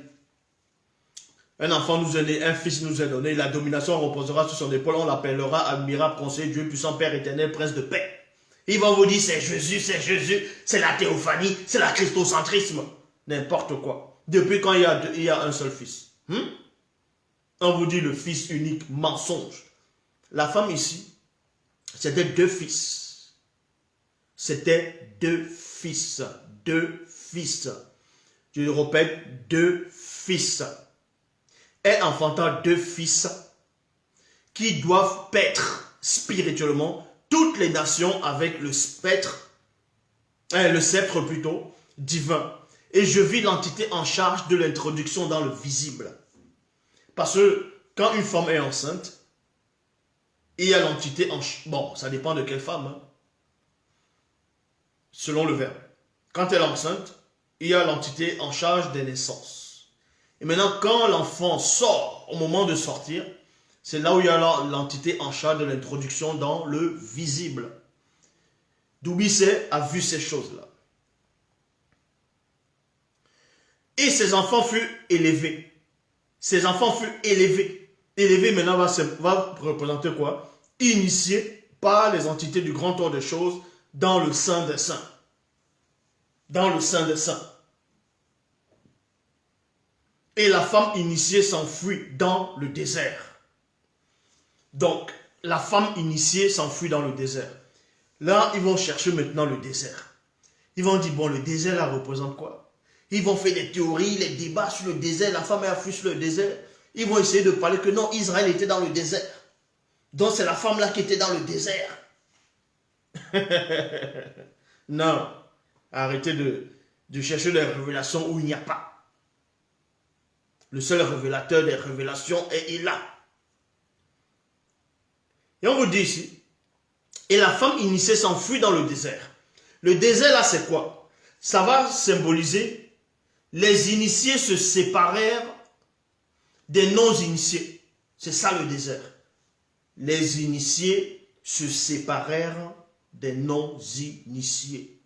un enfant nous est né, un fils nous est donné, la domination reposera sur son épaule, on l'appellera admirable conseiller, Dieu puissant, Père éternel, prince de paix. Ils vont vous dire c'est Jésus, c'est la théophanie, c'est la christocentrisme, n'importe quoi. Depuis quand il y a un seul fils? On vous dit le fils unique, mensonge. La femme ici, c'était deux fils. C'était deux fils. Deux fils. Je le répète, deux fils. Elle enfanta deux fils qui doivent paître spirituellement toutes les nations avec le sceptre plutôt, divin. Et je vis l'entité en charge de l'introduction dans le visible. Parce que quand une femme est enceinte, il y a l'entité en charge. Bon, ça dépend de quelle femme. Hein. Selon le verbe. Quand elle est enceinte, il y a l'entité en charge des naissances. Et maintenant, quand l'enfant sort, au moment de sortir, c'est là où il y a l'entité en charge de l'introduction dans le visible. Doubissé a vu ces choses-là. Et ses enfants furent élevés. Ses enfants furent élevés. Élevé maintenant va représenter quoi? Initié par les entités du grand ordre des choses dans le sein des saints. Dans le sein des saints. Et la femme initiée s'enfuit dans le désert. Donc, la femme initiée s'enfuit dans le désert. Là, ils vont chercher maintenant le désert. Ils vont dire, bon, le désert, là, représente quoi? Ils vont faire des théories, les débats sur le désert. La femme a fui sur le désert. Ils vont essayer de parler que non, Israël était dans le désert. Donc c'est la femme là qui était dans le désert. Non. Arrêtez de chercher des révélations où il n'y a pas. Le seul révélateur des révélations est là. Et on vous dit ici, et la femme initiée s'enfuit dans le désert. Le désert là c'est quoi? Ça va symboliser les initiés se séparèrent des non-initiés. C'est ça le désert. Les initiés se séparèrent des non-initiés.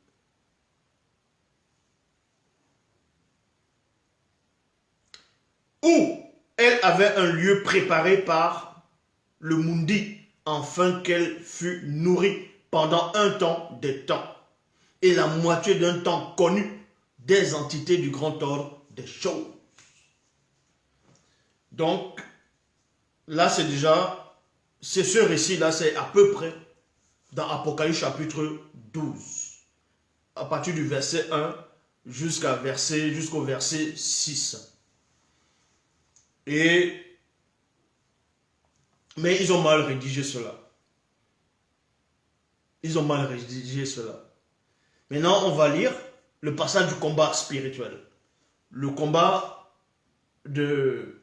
où elle avait un lieu préparé par le Mundi, afin qu'elle fût nourrie pendant un temps des temps, et la moitié d'un temps connu des entités du grand ordre des choses. Donc, là c'est déjà, c'est ce récit-là, c'est à peu près dans Apocalypse chapitre 12, à partir du verset 1 jusqu'au verset 6. Mais ils ont mal rédigé cela. Ils ont mal rédigé cela. Maintenant, on va lire le passage du combat spirituel. Le combat de...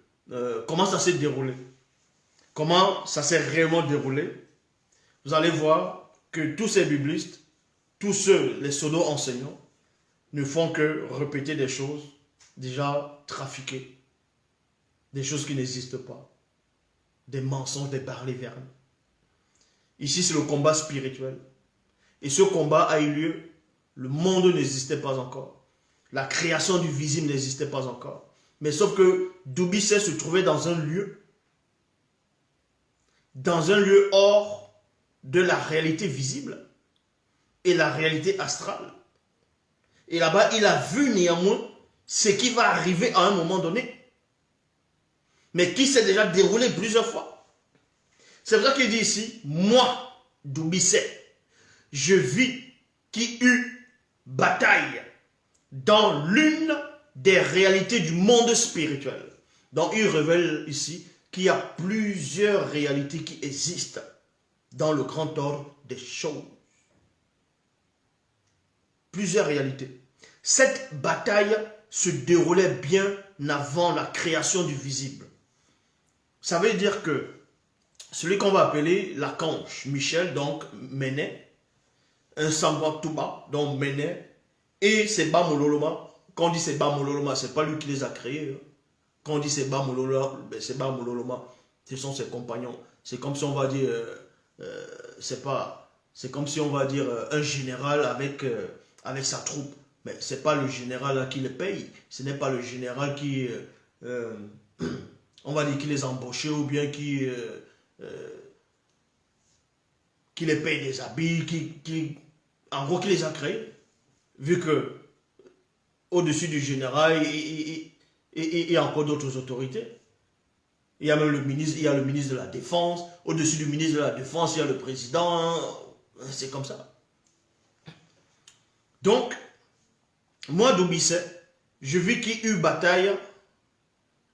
comment ça s'est déroulé? Comment ça s'est réellement déroulé? Vous allez voir que tous ces biblistes, tous ceux, les pseudo-enseignants, ne font que répéter des choses déjà trafiquées. Des choses qui n'existent pas. Des mensonges, des balivernes. Ici, c'est le combat spirituel. Et ce combat a eu lieu. Le monde n'existait pas encore. La création du visible n'existait pas encore. Mais sauf que Dubuisset se trouvait dans un lieu hors de la réalité visible et la réalité astrale. Et là-bas, il a vu néanmoins ce qui va arriver à un moment donné, mais qui s'est déjà déroulé plusieurs fois. C'est pour ça qu'il dit ici, moi, Dubuisset, je vis qui eut bataille dans l'une des réalités du monde spirituel. Donc il révèle ici qu'il y a plusieurs réalités qui existent dans le grand ordre des choses. Plusieurs réalités. Cette bataille se déroulait bien avant la création du visible. Ça veut dire que celui qu'on va appeler l'archange Michel, donc Méné, un Samba Touba, donc Méné, et Seba Mololoma. Quand on dit Seba Mololoma, ce n'est pas lui qui les a créés. Quand on dit Seba Mololoma, ce sont ses compagnons. C'est comme si on va dire, c'est comme si on va dire un général avec sa troupe. Mais ce n'est pas le général qui les paye. Ce n'est pas le général qui, on va dire, qui les a embauchés ou bien qui les paye des habits, en gros, qui les a créés. Vu que au-dessus du général, il y a encore d'autres autorités. Il y a même le ministre de la Défense. Au-dessus du ministre de la Défense, il y a le président. C'est comme ça. Donc, moi, Dubuisset, je vis qu'il y eut bataille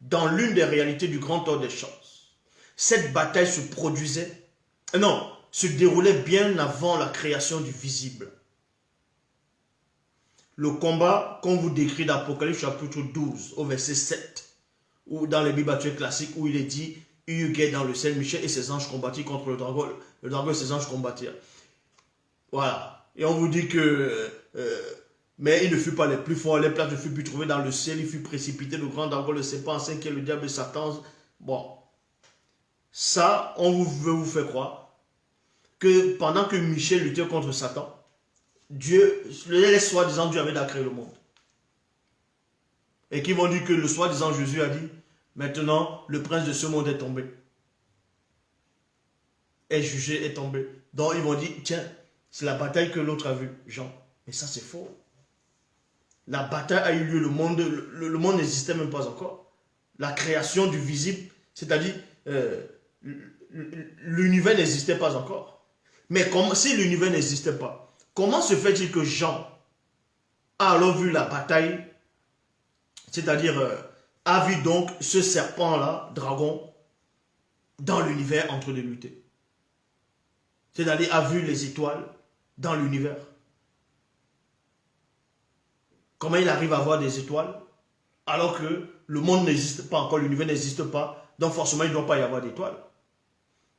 dans l'une des réalités du grand ordre des choses. Cette bataille se déroulait bien avant la création du visible. Le combat qu'on vous décrit dans Apocalypse chapitre 12 au verset 7, ou dans les Bibles actuelles classiques où il est dit, il y eut guerre dans le ciel, Michel et ses anges combattirent contre le dragon et ses anges combattirent. Voilà. Et on vous dit que mais il ne fut pas les plus forts, les places ne furent plus trouvées dans le ciel, il fut précipité, le grand dragon, le serpent, qui est le diable et Satan. Bon, ça, on veut vous faire croire que pendant que Michel luttait contre Satan, Dieu, les soi-disant Dieu avait déjà créé le monde. Et qui vont dire que le soi-disant Jésus a dit, maintenant le prince de ce monde est tombé. Est jugé, est tombé. Donc ils vont dire, tiens, c'est la bataille que l'autre a vue, Jean. Mais ça c'est faux. La bataille a eu lieu, le monde n'existait même pas encore. La création du visible, c'est-à-dire l'univers n'existait pas encore. Mais si l'univers n'existait pas, comment se fait-il que Jean a alors vu la bataille, c'est-à-dire a vu donc ce serpent-là, dragon, dans l'univers en train de lutter? C'est-à-dire a vu les étoiles dans l'univers. Comment il arrive à voir des étoiles alors que le monde n'existe pas encore, l'univers n'existe pas, donc forcément il ne doit pas y avoir d'étoiles.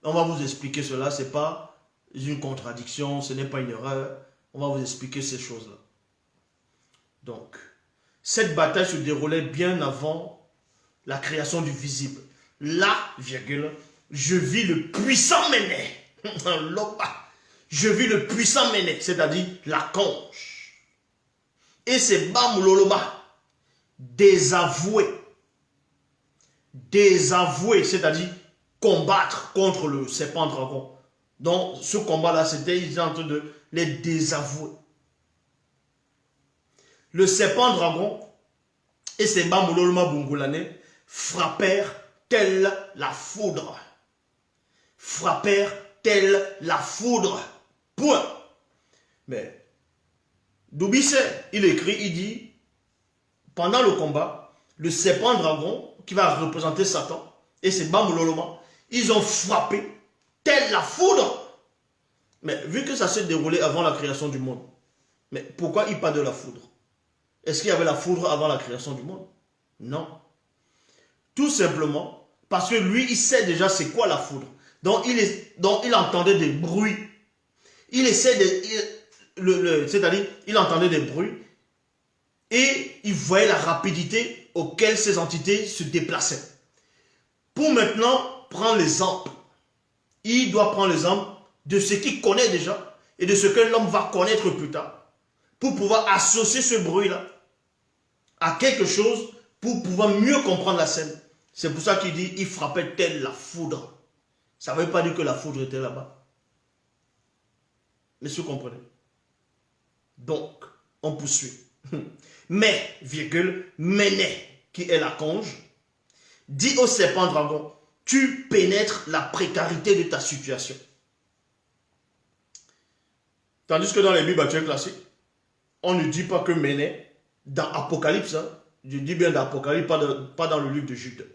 On va vous expliquer cela, ce n'est pas une contradiction, ce n'est pas une erreur. On va vous expliquer ces choses-là. Donc, cette bataille se déroulait bien avant la création du visible. Là, virgule, je vis le puissant Méné. Je vis le puissant Méné, c'est-à-dire l'archange. Et c'est Bamuloloma, désavoué. désavouer, c'est-à-dire combattre contre le serpent dragon. Donc, ce combat-là, c'était, ils étaient en train de les désavouer. Le serpent dragon et ses Bambololma Bungulane frappèrent telle la foudre. Frappèrent telle la foudre. Point. Mais, Doubissé, il écrit, il dit, pendant le combat, le serpent dragon, qui va représenter Satan, et ses Bambololma, ils ont frappé telle la foudre. Mais vu que ça s'est déroulé avant la création du monde, mais pourquoi il parle de la foudre? Est-ce qu'il y avait la foudre avant la création du monde? Non. Tout simplement parce que lui, il sait déjà c'est quoi la foudre. Donc il entendait des bruits. Il essaie de... c'est-à-dire, il entendait des bruits et il voyait la rapidité auquel ces entités se déplaçaient. Pour maintenant prendre l'exemple, il doit prendre l'exemple de ce qu'il connaît déjà et de ce que l'homme va connaître plus tard pour pouvoir associer ce bruit-là à quelque chose pour pouvoir mieux comprendre la scène. C'est pour ça qu'il dit, il frappait telle la foudre. Ça ne veut pas dire que la foudre était là-bas. Mais vous comprenez? Donc, on poursuit. Mais, virgule, Méné, qui est la conge, dit au serpent dragon, tu pénètres la précarité de ta situation. Tandis que dans les Bibles actuelles classiques, on ne dit pas que Méné, dans Apocalypse, hein, je dis bien dans Apocalypse, pas dans le livre de Jude.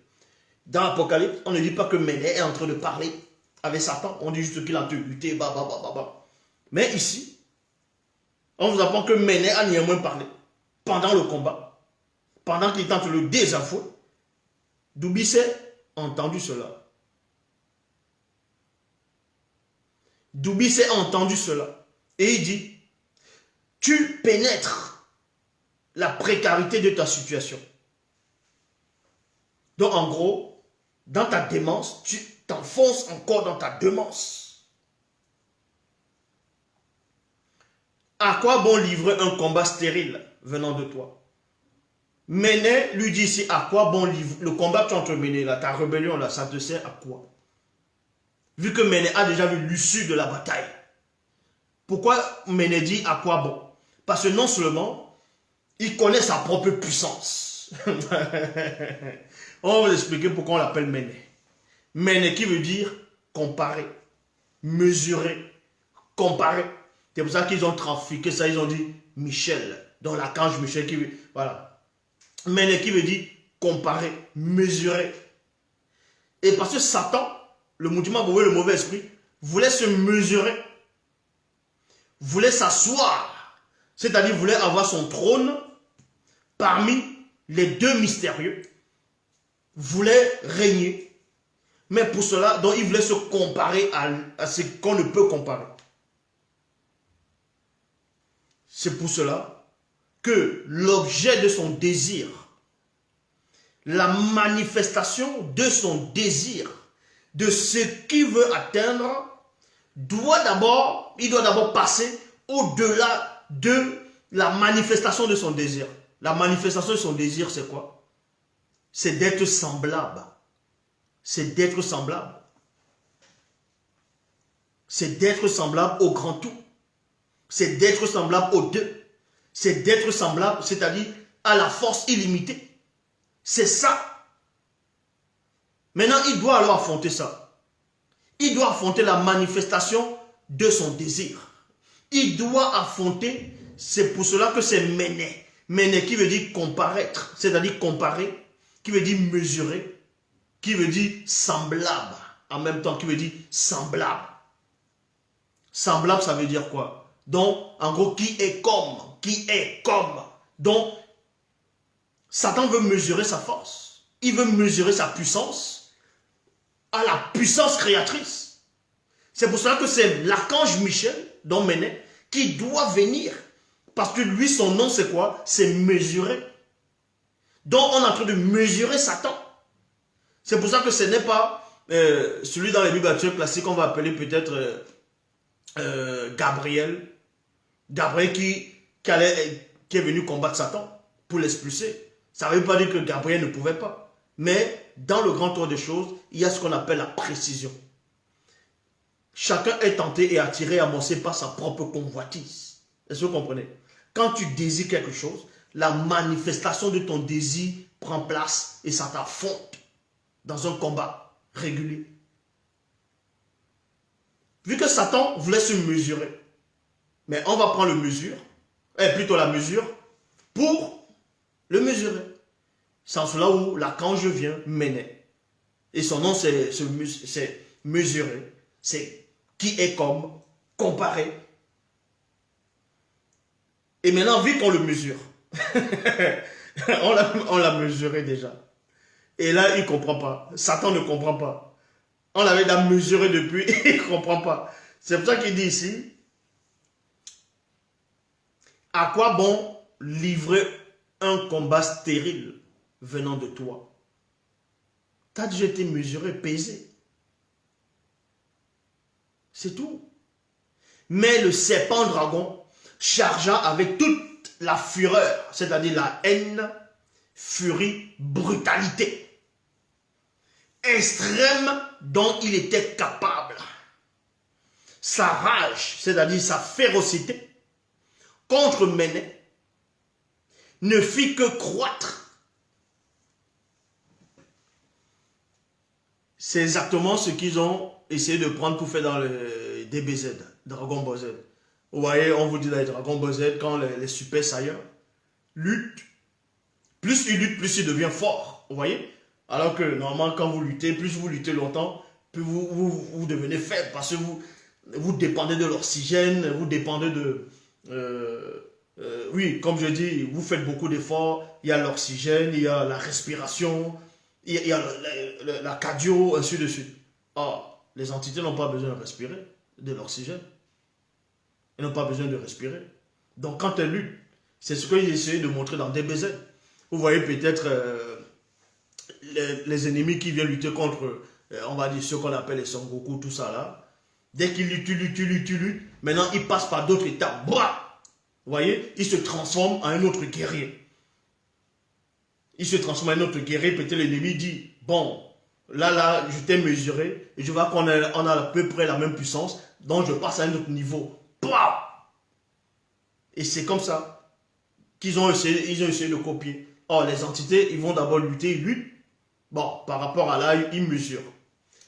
Dans Apocalypse, on ne dit pas que Méné est en train de parler avec Satan, on dit juste qu'il a lutté, Mais ici, on vous apprend que Méné a néanmoins parlé pendant le combat, pendant qu'il tente le désavouer. Doubissé a entendu cela. Doubissé a entendu cela. Et il dit, tu pénètres la précarité de ta situation. Donc en gros, dans ta démence, tu t'enfonces encore dans ta démence. À quoi bon livrer un combat stérile venant de toi? Méné lui dit ici, à quoi bon livrer le combat que tu es en train de mener là, ta rébellion là, ça te sert à quoi? Vu que Méné a déjà vu l'issue de la bataille. Pourquoi Méné dit à quoi bon? Parce que non seulement il connaît sa propre puissance. On va vous expliquer pourquoi on l'appelle Méné. Méné qui veut dire comparer, mesurer, comparer. C'est pour ça qu'ils ont trafiqué ça, ils ont dit Michel, dans l'archange Michel qui veut, voilà. Méné qui veut dire comparer, mesurer. Et parce que Satan, le mouvement, le mauvais esprit, voulait se mesurer, voulait s'asseoir, c'est-à-dire voulait avoir son trône parmi les deux mystérieux, voulait régner. Mais pour cela, donc il voulait se comparer à ce qu'on ne peut comparer. C'est pour cela que l'objet de son désir, la manifestation de son désir, de ce qu'il veut atteindre, il doit d'abord passer au-delà de la manifestation de son désir. La manifestation de son désir, c'est quoi? C'est d'être semblable. C'est d'être semblable. C'est d'être semblable au grand tout. C'est d'être semblable aux deux. C'est d'être semblable, c'est-à-dire à la force illimitée. C'est ça. Maintenant, il doit alors affronter ça. Il doit affronter la manifestation de son désir. Il doit affronter, c'est pour cela que c'est Méné. Méné qui veut dire comparaître, c'est-à-dire comparer, qui veut dire mesurer, qui veut dire semblable, en même temps qui veut dire semblable. Semblable, ça veut dire quoi? Donc, en gros, qui est comme. Donc, Satan veut mesurer sa force. Il veut mesurer sa puissance à la puissance créatrice. C'est pour cela que c'est l'archange Michel, donc Méné, qui doit venir. Parce que lui, son nom, c'est quoi? C'est mesurer. Donc, on est en train de mesurer Satan. C'est pour ça que ce n'est pas celui dans les Bibles actuelles classiques qu'on va appeler peut-être Gabriel. Gabriel qui est venu combattre Satan pour l'expulser. Ça ne veut pas dire que Gabriel ne pouvait pas. Mais dans le grand tour des choses, il y a ce qu'on appelle la précision. Chacun est tenté et attiré, amoncé par sa propre convoitise. Est-ce que vous comprenez? Quand tu désires quelque chose, la manifestation de ton désir prend place et ça t'affronte dans un combat régulier. Vu que Satan voulait se mesurer, mais on va prendre le mesure, plutôt la mesure, pour le mesurer. C'est en cela où la quand je viens, Méné. Et son nom c'est mesurer, c'est qui est comme, comparer. Et maintenant, vu qu'on le mesure, on l'a mesuré déjà. Et là, il ne comprend pas. Satan ne comprend pas. On l'avait déjà mesuré depuis, il ne comprend pas. C'est pour ça qu'il dit ici, à quoi bon livrer un combat stérile venant de toi? Tu as déjà été mesuré, pesé. C'est tout. Mais le serpent dragon chargea avec toute la fureur, c'est-à-dire la haine, furie, brutalité extrême dont il était capable. Sa rage, c'est-à-dire sa férocité contre Méné, ne fit que croître. C'est exactement ce qu'ils ont essayé de prendre pour faire dans le DBZ, Dragon Ball Z. Vous voyez, on vous dit dans les Dragon Ball Z, quand les Super Saiyans luttent, plus ils luttent, plus ils deviennent forts. Vous voyez? Alors que normalement, quand vous luttez, plus vous luttez longtemps, plus vous devenez faible parce que vous dépendez de l'oxygène, vous dépendez de... oui, comme je dis, vous faites beaucoup d'efforts, il y a l'oxygène, il y a la respiration, il y a la cardio, ainsi de suite. Or, les entités n'ont pas besoin de respirer de l'oxygène. Elles n'ont pas besoin de respirer. Donc quand elles luttent, c'est ce qu'ils essayaient de montrer dans DBZ. Vous voyez peut-être les ennemis qui viennent lutter contre, on va dire ceux qu'on appelle les Son Goku, tout ça là. Dès qu'ils luttent, maintenant ils passent par d'autres étapes. Bra! Vous voyez, ils se transforment en un autre guerrier. Il se transforme en un autre guerrier, peut-être l'ennemi dit, bon, là, je t'ai mesuré, et je vois qu'on a à peu près la même puissance, donc je passe à un autre niveau. Bra! Et c'est comme ça qu'ils ont essayé de copier. Or, les entités, ils vont d'abord lutter, ils luttent. Bon, par rapport à là, ils mesurent.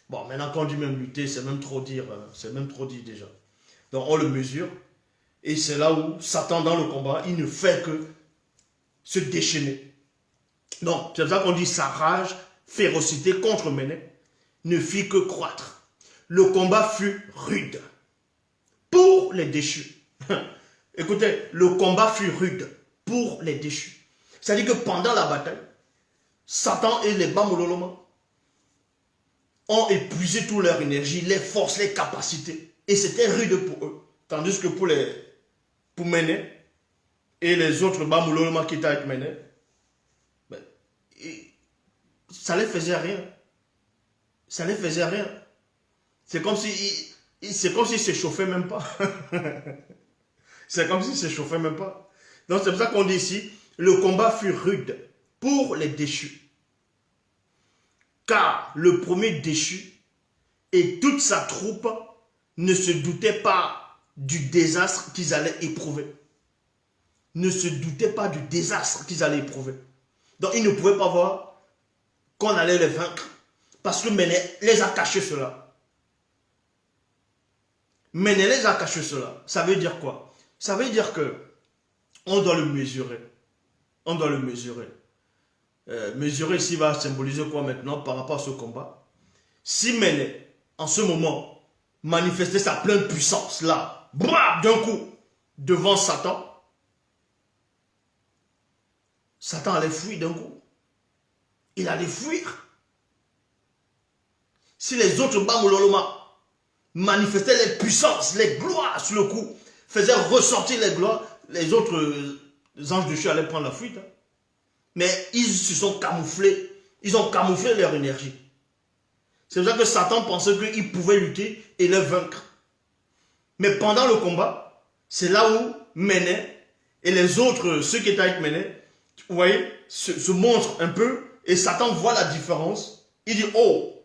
Bon, maintenant, quand on dit même lutter, c'est même trop dire, déjà. Donc, on le mesure. Et c'est là où Satan, dans le combat, il ne fait que se déchaîner. Donc, c'est pour ça qu'on dit sa rage, férocité contre Méné ne fit que croître. Le combat fut rude pour les déchus. Écoutez, le combat fut rude pour les déchus. C'est-à-dire que pendant la bataille, Satan et les Bamuloloma ont épuisé toute leur énergie, les forces, les capacités. Et c'était rude pour eux. Tandis que pour Méné et les autres Bamuloloma qui étaient avec Méné, ben, ça ne les faisait rien. Ça ne les faisait rien. C'est comme si ne s'échauffaient même pas. C'est comme s'ils ne s'échauffaient même pas. Donc c'est pour ça qu'on dit ici, le combat fut rude pour les déchus. Car le premier déchu et toute sa troupe ne se doutaient pas du désastre qu'ils allaient éprouver. Ne se doutaient pas du désastre qu'ils allaient éprouver. Donc ils ne pouvaient pas voir qu'on allait les vaincre. Parce que Méné les a cachés cela. Méné les a cachés cela. Ça veut dire quoi? Ça veut dire que on doit le mesurer. On doit le mesurer. Mesurer ici va symboliser quoi maintenant par rapport à ce combat? Si Méné, en ce moment, manifestait sa pleine puissance, là, d'un coup, devant Satan, Satan allait fuir d'un coup. Il allait fuir. Si les autres Bamuloloma manifestaient les puissances, les gloires sur le coup, faisaient ressortir les gloires, les autres anges de Dieu allaient prendre la fuite. Hein. Mais ils se sont camouflés. Ils ont camouflé leur énergie. C'est pour ça que Satan pensait qu'il pouvait lutter et les vaincre. Mais pendant le combat, c'est là où Méné et les autres, ceux qui étaient avec Méné, vous voyez, se montrent un peu et Satan voit la différence Il dit, oh,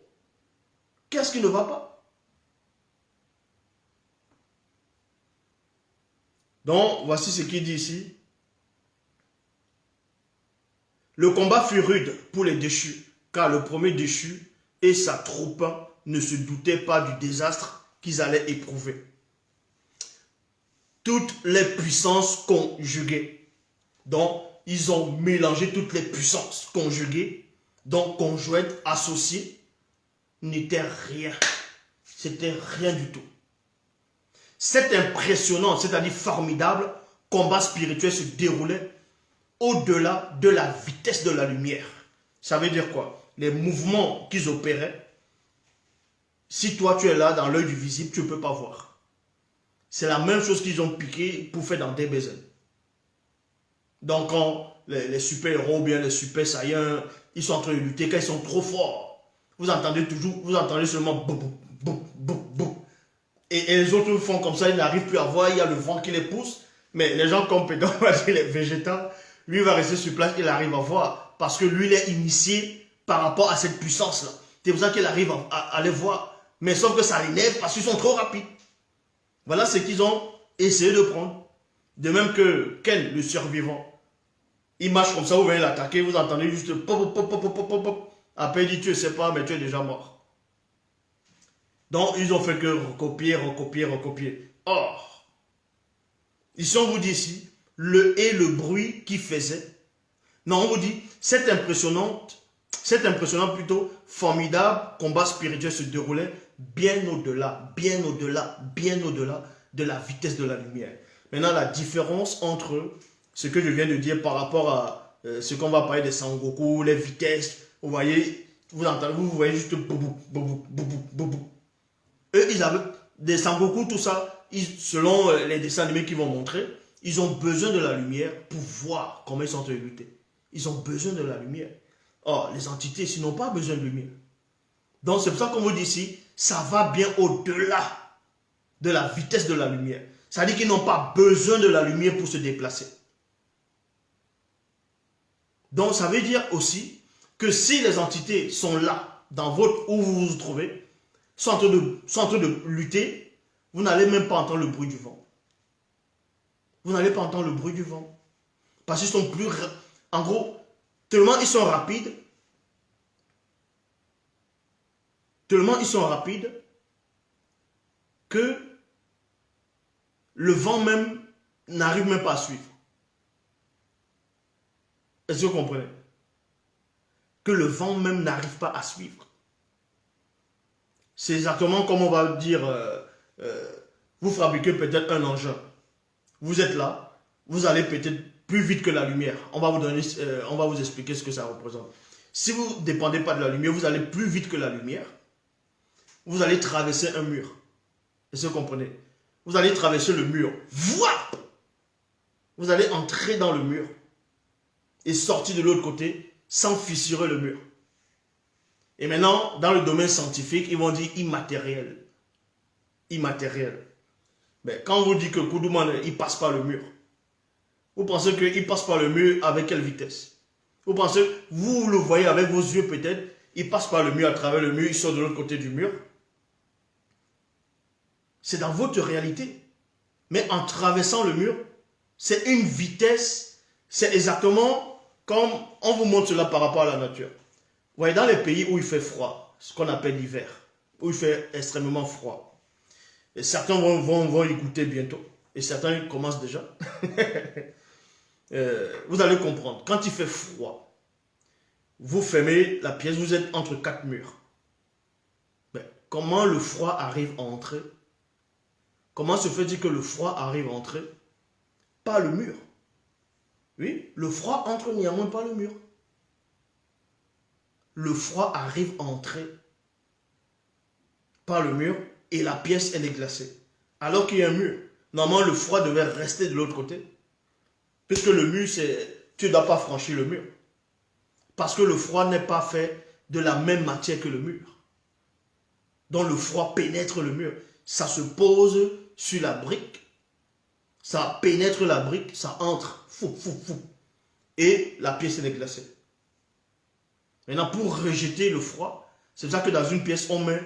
qu'est-ce qui ne va pas? Donc, voici ce qu'il dit ici. Le combat fut rude pour les déchus, car le premier déchu et sa troupe ne se doutaient pas du désastre qu'ils allaient éprouver. Toutes les puissances conjuguées. Donc, ils ont mélangé toutes les puissances conjuguées, donc conjointes, associées, n'étaient rien. C'était rien du tout. Cet impressionnant, c'est-à-dire formidable, combat spirituel se déroulait au-delà de la vitesse de la lumière. Ça veut dire quoi? Les mouvements qu'ils opéraient, si toi tu es là dans l'œil du visible, tu ne peux pas voir. C'est la même chose qu'ils ont piqué pour faire dans des baisers. Donc quand les super-héros ou bien les super saiyans, ils sont en train de lutter, quand ils sont trop forts, vous entendez seulement boum, boum, boum, boum. Et les autres font comme ça, ils n'arrivent plus à voir, il y a le vent qui les pousse. Mais les gens compétents, les végétaux, lui va rester sur place, il arrive à voir. Parce que lui, il est initié par rapport à cette puissance-là. C'est pour ça qu'il arrive à les voir. Mais sauf que ça l'énerve parce qu'ils sont trop rapides. Voilà ce qu'ils ont essayé de prendre. De même que Ken, le survivant, il marche comme ça, vous venez l'attaquer, vous entendez juste pop, pop, pop, pop, pop, pop. Après, il dit, tu ne sais pas, mais tu es déjà mort. Donc, ils ont fait que recopier, recopier, recopier. Or, ici, on vous dit ici, le bruit qu'il faisait. Non, on vous dit, cet impressionnant plutôt formidable combat spirituel se déroulait bien au-delà de la vitesse de la lumière. Maintenant, la différence entre ce que je viens de dire par rapport à ce qu'on va parler des Sangoku, les vitesses, vous voyez, vous entendez, vous voyez juste boubou, boubou, boubou, boubou. Eux, ils avaient des Sangoku, tout ça, selon les dessins animés qu'ils vont montrer, ils ont besoin de la lumière pour voir comment ils sont en train de lutter. Ils ont besoin de la lumière. Or, les entités, ils n'ont pas besoin de lumière. Donc, c'est pour ça qu'on vous dit ici, ça va bien au-delà de la vitesse de la lumière. Ça veut dire qu'ils n'ont pas besoin de la lumière pour se déplacer. Donc, ça veut dire aussi que si les entités sont là, dans votre, où vous vous trouvez, sont en train de lutter, vous n'allez même pas entendre le bruit du vent. Vous n'allez pas entendre le bruit du vent. Parce qu'ils sont plus... En gros, tellement ils sont rapides, que le vent même n'arrive même pas à suivre. Est-ce que vous comprenez? Que le vent même n'arrive pas à suivre. C'est exactement comme on va dire, vous fabriquez peut-être un engin. Vous êtes là, vous allez peut-être plus vite que la lumière. On va vous expliquer ce que ça représente. Si vous ne dépendez pas de la lumière, vous allez plus vite que la lumière. Vous allez traverser un mur. Est-ce que vous comprenez? Vous allez traverser le mur. Vous allez entrer dans le mur et sortir de l'autre côté sans fissurer le mur. Et maintenant, dans le domaine scientifique, ils vont dire immatériel. Immatériel. Mais quand on vous dit que Koudouman, il passe par le mur, vous pensez qu'il passe par le mur avec quelle vitesse? Vous pensez, vous le voyez avec vos yeux peut-être, il passe par le mur, à travers le mur, il sort de l'autre côté du mur. C'est dans votre réalité. Mais en traversant le mur, c'est une vitesse, c'est exactement comme on vous montre cela par rapport à la nature. Vous voyez, dans les pays où il fait froid, ce qu'on appelle l'hiver, où il fait extrêmement froid, et certains vont y goûter bientôt, et certains commencent déjà. Vous allez comprendre, quand il fait froid, vous fermez la pièce, vous êtes entre quatre murs. Mais comment le froid arrive à entrer? Comment se fait-il que le froid arrive à entrer? Par le mur. Oui, le froid entre néanmoins par le mur. Le froid arrive à entrer par le mur et la pièce, elle est glacée. Alors qu'il y a un mur. Normalement, le froid devait rester de l'autre côté. Puisque le mur, tu ne dois pas franchir le mur. Parce que le froid n'est pas fait de la même matière que le mur. Donc le froid pénètre le mur. Ça se pose sur la brique. Ça pénètre la brique, ça entre. Fou, fou, fou. Et la pièce, elle est glacée. Maintenant, pour rejeter le froid, C'est pour ça que dans une pièce, on met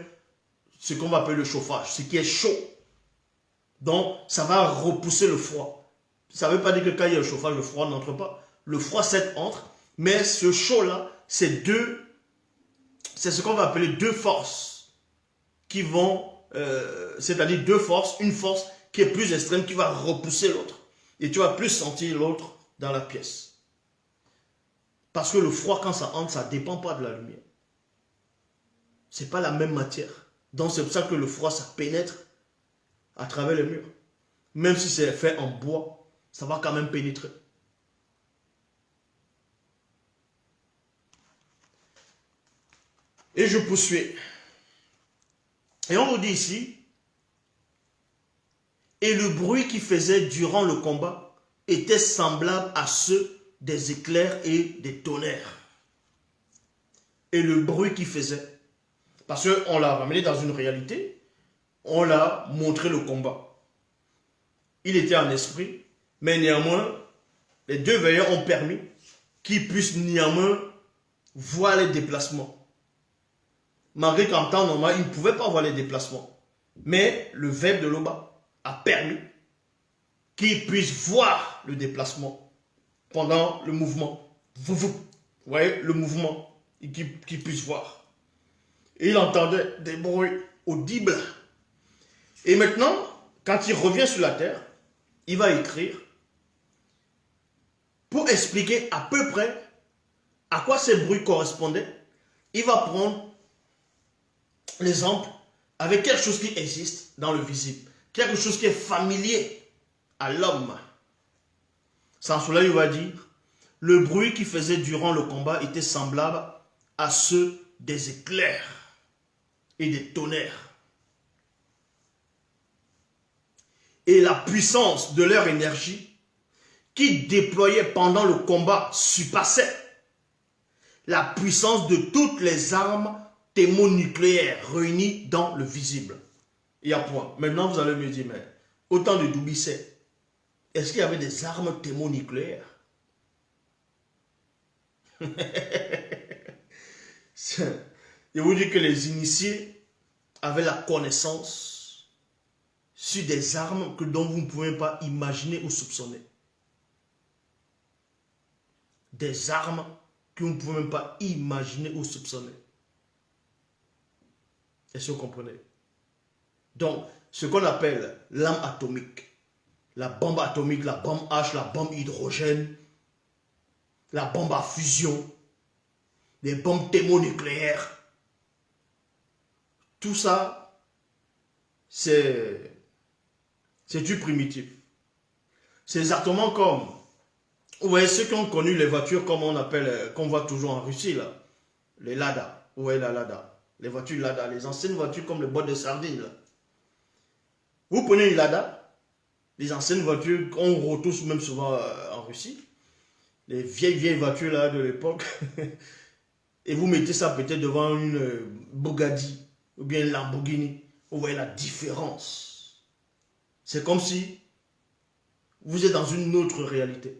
ce qu'on va appeler le chauffage, ce qui est chaud. Donc, ça va repousser le froid. Ça ne veut pas dire que quand il y a le chauffage, le froid n'entre pas. Le froid, certes, entre, mais ce chaud-là, c'est ce qu'on va appeler deux forces qui vont, c'est-à-dire deux forces, une force qui est plus extrême, qui va repousser l'autre. Et tu vas plus sentir l'autre dans la pièce. Parce que le froid, quand ça entre, ça ne dépend pas de la lumière. Ce n'est pas la même matière. Donc c'est pour ça que le froid, ça pénètre à travers les murs. Même si c'est fait en bois, ça va quand même pénétrer. Et je poursuis. Et on nous dit ici, et le bruit qu'il faisait durant le combat était semblable à ceux des éclairs et des tonnerres. Et le bruit qu'il faisait, parce qu'on l'a ramené dans une réalité, on l'a montré le combat. Il était en esprit, mais néanmoins, les deux veilleurs ont permis qu'il puisse néanmoins voir les déplacements. Malgré qu'en temps normal, il ne pouvait pas voir les déplacements. Mais le verbe de Loba a permis qu'il puisse voir le déplacement pendant le mouvement. Vous voyez, le mouvement, et qu'il puisse voir. Et il entendait des bruits audibles. Et maintenant, quand il revient sur la terre, il va écrire pour expliquer à peu près à quoi ces bruits correspondaient. Il va prendre l'exemple avec quelque chose qui existe dans le visible, quelque chose qui est familier à l'homme. Sans cela, il va dire, le bruit qu'il faisait durant le combat était semblable à ceux des éclairs et des tonnerres. Et la puissance de leur énergie qui déployait pendant le combat surpassait la puissance de toutes les armes thermonucléaires réunies dans le visible. Il y a point. Maintenant, vous allez me dire, mais autant de Doubicet, est-ce qu'il y avait des armes thermonucléaires? Je vous dis que les initiés avaient la connaissance sur des armes dont vous ne pouvez pas imaginer ou soupçonner. Des armes que vous ne pouvez même pas imaginer ou soupçonner. Est-ce que vous comprenez? Donc, ce qu'on appelle l'arme atomique, la bombe atomique, la bombe H, la bombe hydrogène, la bombe à fusion, les bombes thermonucléaires, tout ça, c'est du primitif. C'est exactement comme, vous voyez, ceux qui ont connu les voitures, comme on appelle, qu'on voit toujours en Russie, là, les Lada, vous voyez la Lada, les voitures Lada, les anciennes voitures comme les boîtes de sardines, là. Vous prenez une Lada, les anciennes voitures qu'on retrouve même souvent en Russie, les vieilles voitures là de l'époque, et vous mettez ça peut-être devant une Bugatti ou bien une Lamborghini, vous voyez la différence. C'est comme si vous êtes dans une autre réalité.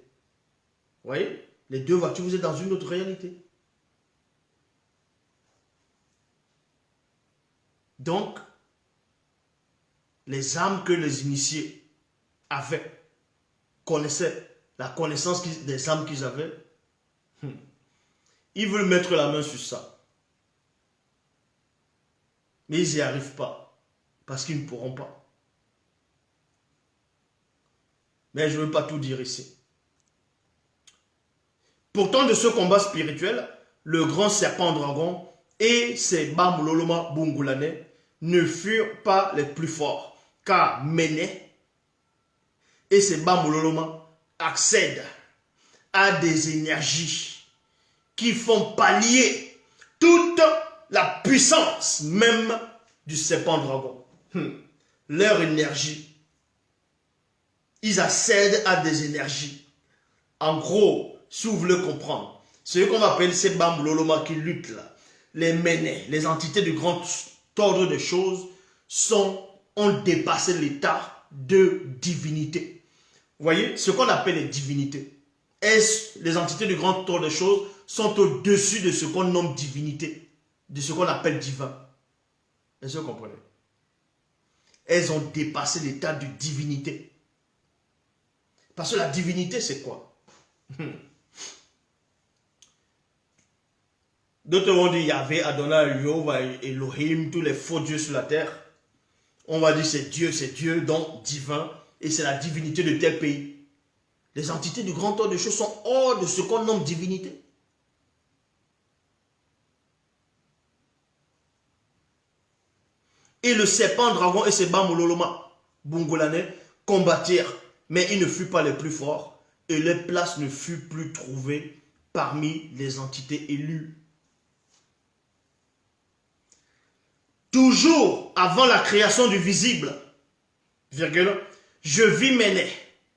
Vous voyez, les deux voitures, vous êtes dans une autre réalité. Donc, les âmes que les initiés avaient, connaissaient, la connaissance des âmes qu'ils avaient, ils veulent mettre la main sur ça. Mais ils n'y arrivent pas, parce qu'ils ne pourront pas. Mais je ne veux pas tout dire ici. Pourtant, de ce combat spirituel, le grand serpent dragon et ses Bamuloloma Bungulane ne furent pas les plus forts, car Méné et ses Bamuloloma accèdent à des énergies qui font pallier toute la puissance même du serpent dragon. Leur énergie, ils accèdent à des énergies. En gros, si vous voulez comprendre, ce qu'on appelle ces Bamuloloma qui luttent là, les Méné, les entités du grand ordre de choses, ont dépassé l'état de divinité. Vous voyez, ce qu'on appelle les divinités, les entités du grand ordre de choses sont au-dessus de ce qu'on nomme divinité. de ce qu'on appelle divin. Est-ce que vous comprenez? Elles ont dépassé l'état de divinité. Parce que la divinité, c'est quoi? D'autres vont dire Yahvé, Adonai, Jéhovah, Elohim, tous les faux dieux sur la terre. On va dire c'est Dieu, donc divin, et c'est la divinité de tel pays. Les entités du grand ordre de choses sont hors de ce qu'on nomme divinité. Et le serpent dragon et ses Bamololoma, Bungolanais, combattirent, mais ils ne furent pas les plus forts, et leur place ne fut plus trouvée parmi les entités élues. Toujours avant la création du visible, virgule, je vis Méné,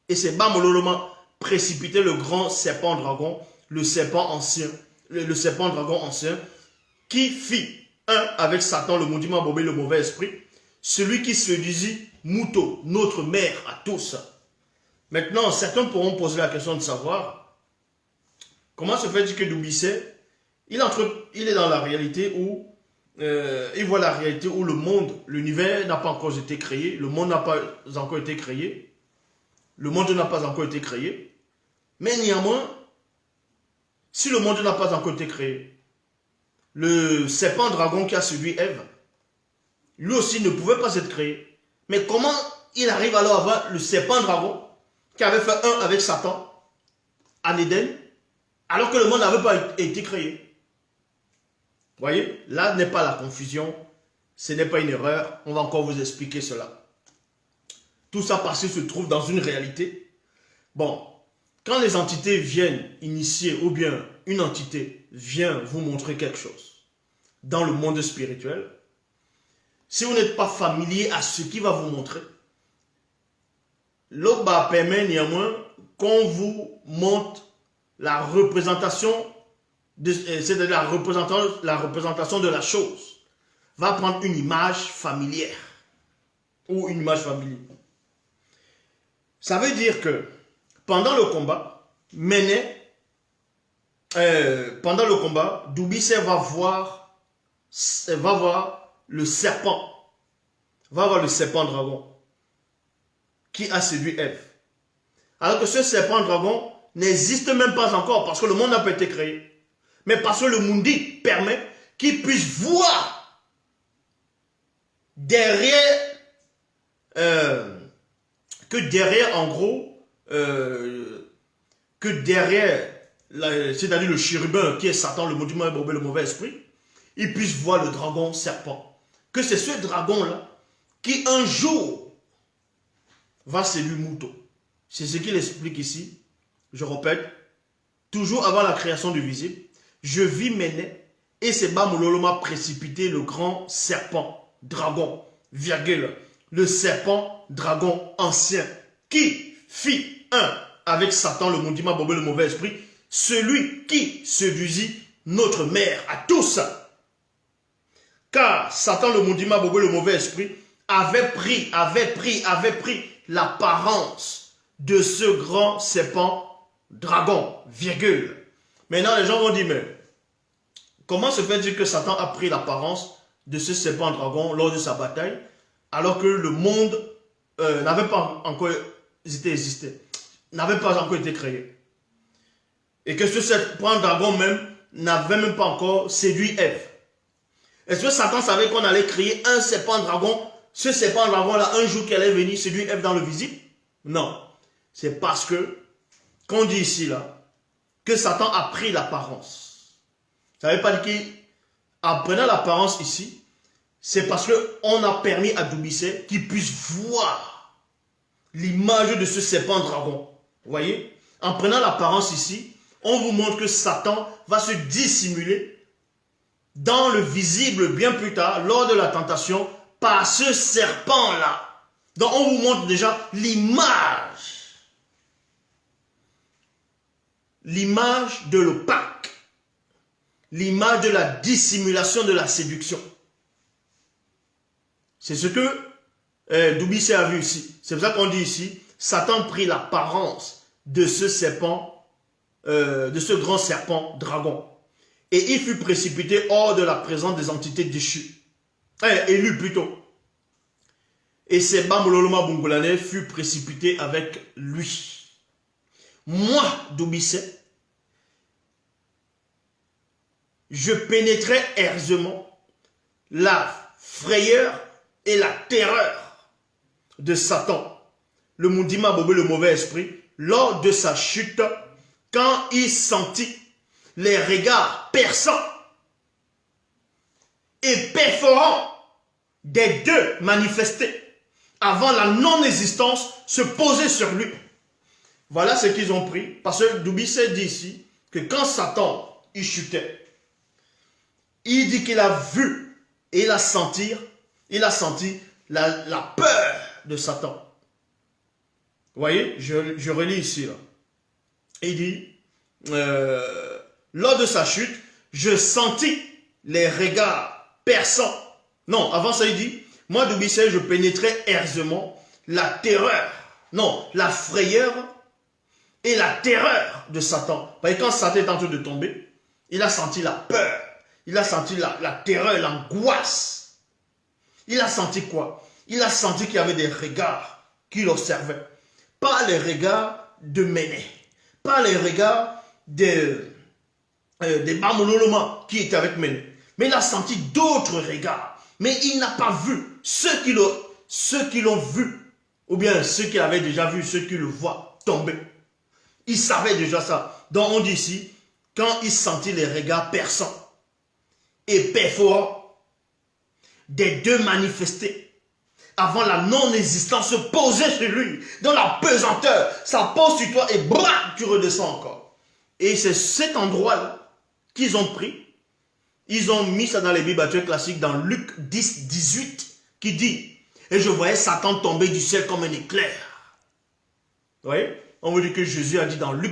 et ses Bamololoma précipiter le grand serpent dragon, le serpent dragon ancien, qui fit un avec Satan, le maudit Mabobé, le mauvais esprit, celui qui se disait Mouto, notre mère à tous. Maintenant, certains pourront poser la question de savoir comment se fait-il que Doubissé, il est dans la réalité où il voit la réalité où le monde, l'univers n'a pas encore été créé, le monde n'a pas encore été créé, le monde n'a pas encore été créé, mais néanmoins, si le monde n'a pas encore été créé, le serpent dragon qui a séduit Ève, lui aussi ne pouvait pas être créé. Mais comment il arrive alors à avoir le serpent dragon qui avait fait un avec Satan en Éden, alors que le monde n'avait pas été créé? Vous voyez, là n'est pas la confusion, ce n'est pas une erreur, on va encore vous expliquer cela. Tout ça parce qu'il se trouve dans une réalité. Bon, quand les entités viennent initier, ou bien une entité vient vous montrer quelque chose dans le monde spirituel, si vous n'êtes pas familier à ce qu'il va vous montrer, l'Oba permet néanmoins qu'on vous montre la représentation, c'est-à-dire la représentation de la chose, va prendre une image familière ou une image familière. Ça veut dire que pendant le combat, Doubissé va voir le serpent, dragon qui a séduit Ève. Alors que ce serpent dragon n'existe même pas encore parce que le monde n'a pas été créé. Mais parce que le Mundi permet qu'il puisse voir derrière, en gros, c'est-à-dire le chérubin qui est Satan, le maudit, le mauvais esprit, il puisse voir le dragon serpent. Que c'est ce dragon-là qui un jour va séduire Mouto. C'est ce qu'il explique ici. Je répète, toujours avant la création du visible, je vis Méné et ses Bamololoma précipiter le grand serpent, dragon, virgule, le serpent, dragon ancien, qui fit un avec Satan, le maudit Mabobé, le mauvais esprit, celui qui séduisit notre mère à tous. Car Satan, le maudit Mabobé, le mauvais esprit, avait pris l'apparence de ce grand serpent dragon, virgule. Maintenant, les gens vont dire, mais comment se fait-il que Satan a pris l'apparence de ce serpent dragon lors de sa bataille, alors que le monde n'avait pas encore existé, n'avait pas encore été créé? Et que ce serpent dragon même n'avait même pas encore séduit Ève. Est-ce que Satan savait qu'on allait créer un serpent dragon, ce serpent dragon-là, un jour qu'elle allait venir séduire Ève dans le visible? Non. C'est parce que, qu'on dit ici, là, que Satan a pris l'apparence. Ça ne veut pas dire qu'en prenant l'apparence ici, c'est parce qu'on a permis à Doubissé qu'il puisse voir l'image de ce serpent dragon. Vous voyez? En prenant l'apparence ici, on vous montre que Satan va se dissimuler dans le visible bien plus tard, lors de la tentation, par ce serpent-là. Donc on vous montre déjà l'image de l'opaque, l'image de la dissimulation de la séduction. C'est ce que Doubissé a vu ici. C'est pour ça qu'on dit ici, Satan prit l'apparence de ce serpent, de ce grand serpent dragon. Et il fut précipité hors de la présence des entités déchues. Élues plutôt. Et Seba Mololoma Bungulane fut précipité avec lui. Moi, Doubissé, je pénétrais aisément la frayeur et la terreur de Satan, le Moudima Bobé, le mauvais esprit, lors de sa chute, quand il sentit les regards perçants et perforants des deux manifestés avant la non-existence se poser sur lui. Voilà ce qu'ils ont pris, parce que Doubissé dit ici que quand Satan il chutait, il dit qu'il a vu et il a senti la peur de Satan. Vous voyez, je relis ici. Là. Il dit, lors de sa chute, je sentis les regards perçants. Non, avant ça, il dit, moi, Doubissé, je pénétrais aisément la terreur, non, la frayeur et la terreur de Satan. Parce que quand Satan est en train de tomber, il a senti la peur, il a senti la terreur, l'angoisse. Il a senti quoi? Il a senti qu'il y avait des regards qui l'observaient. Pas les regards de Méné, pas les regards des Bamololoma qui étaient avec Méné. Mais il a senti d'autres regards. Mais il n'a pas vu ceux qui l'ont vu, ou bien ceux qui l'avaient déjà vu, ceux qui le voient tomber. Il savait déjà ça. Donc on dit ici, quand il sentit les regards perçants et perforants des deux manifestés, avant la non-existence se posait sur lui, dans la pesanteur, ça pose sur toi et brac, tu redescends encore. Et c'est cet endroit-là qu'ils ont pris. Ils ont mis ça dans les Bibles classiques dans Luc 10, 18 qui dit « Et je voyais Satan tomber du ciel comme un éclair. » Vous voyez? On veut dire que Jésus a dit dans Luc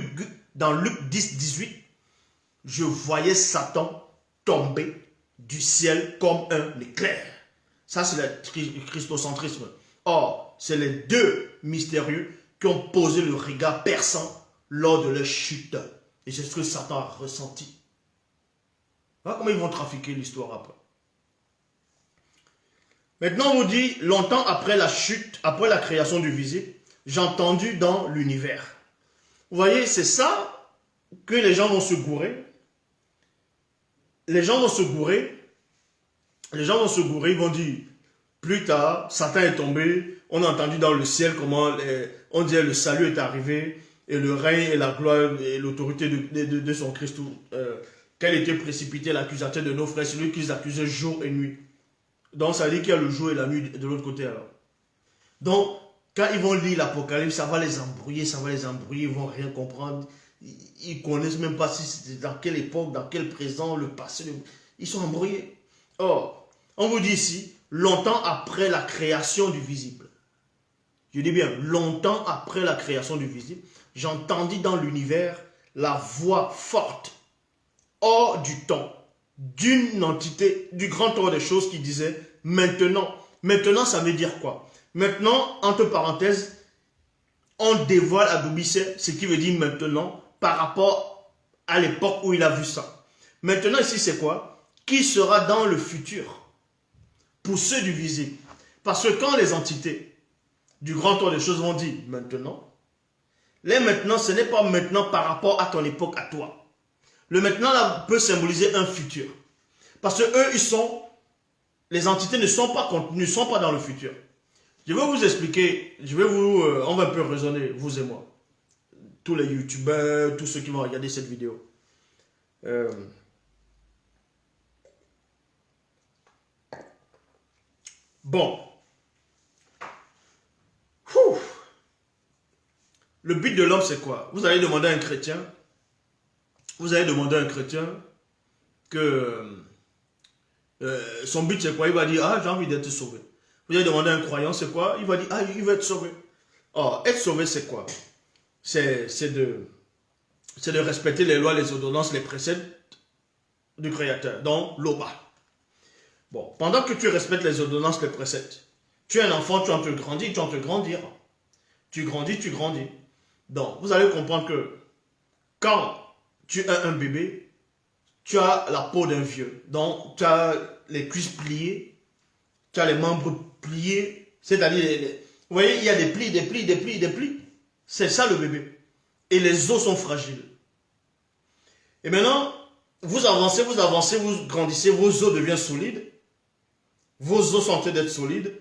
10, 18 « Je voyais Satan tomber du ciel comme un éclair. » Ça, c'est le christocentrisme. Or, c'est les deux mystérieux qui ont posé le regard perçant lors de leur chute. Et c'est ce que Satan a ressenti. Voilà comment ils vont trafiquer l'histoire après. Maintenant, on vous dit, longtemps après la chute, après la création du visible, j'ai entendu dans l'univers. Vous voyez, c'est ça que les gens vont se gourer. Les gens vont se gourer, ils vont dire, plus tard, Satan est tombé, on a entendu dans le ciel comment on disait le salut est arrivé, et le règne et la gloire et l'autorité de son Christ, quel était précipité l'accusateur de nos frères, celui qui les accusait jour et nuit. Donc ça veut dire qu'il y a le jour et la nuit de l'autre côté alors. Donc, quand ils vont lire l'Apocalypse, ça va les embrouiller, ils vont rien comprendre. Ils ne connaissent même pas si c'était dans quelle époque, dans quel présent, le passé. Ils sont embrouillés. Or, on vous dit ici, longtemps après la création du visible. Je dis bien, longtemps après la création du visible, j'entendis dans l'univers la voix forte, hors du temps, d'une entité, du grand ordre des choses qui disait maintenant. Maintenant, ça veut dire quoi? Maintenant, entre parenthèses, on dévoile à Doubissé ce qui veut dire maintenant par rapport à l'époque où il a vu ça. Maintenant, ici, c'est quoi? Qui sera dans le futur pour ceux du visible? Parce que quand les entités du grand ordre des choses vont dire maintenant, les maintenant, ce n'est pas maintenant par rapport à ton époque, à toi. Le maintenant là peut symboliser un futur. Parce que eux, les entités ne sont pas dans le futur. Je vais vous expliquer, on va un peu raisonner, vous et moi. Tous les youtubeurs, tous ceux qui vont regarder cette vidéo. Bon. Le but de l'homme, c'est quoi? Vous allez demander à un chrétien, que son but c'est quoi? Il va dire, ah, j'ai envie d'être sauvé. Vous allez demander à un croyant, c'est quoi? Il va dire, ah, il veut être sauvé. Or, être sauvé, c'est quoi? C'est de respecter les lois, les ordonnances, les préceptes du Créateur. Donc, l'Oba. Bon, pendant que tu respectes les ordonnances, les préceptes, tu es un enfant, tu es en train de grandir, tu es en train de grandir. Tu grandis. Donc, vous allez comprendre que quand tu es un bébé, tu as la peau d'un vieux. Donc, tu as les cuisses pliées, tu as les membres pliés. C'est-à-dire, vous voyez, il y a des plis, des plis, des plis, des plis. C'est ça le bébé. Et les os sont fragiles. Et maintenant, vous avancez, vous grandissez, vos os deviennent solides. Vos os sont en train d'être solides.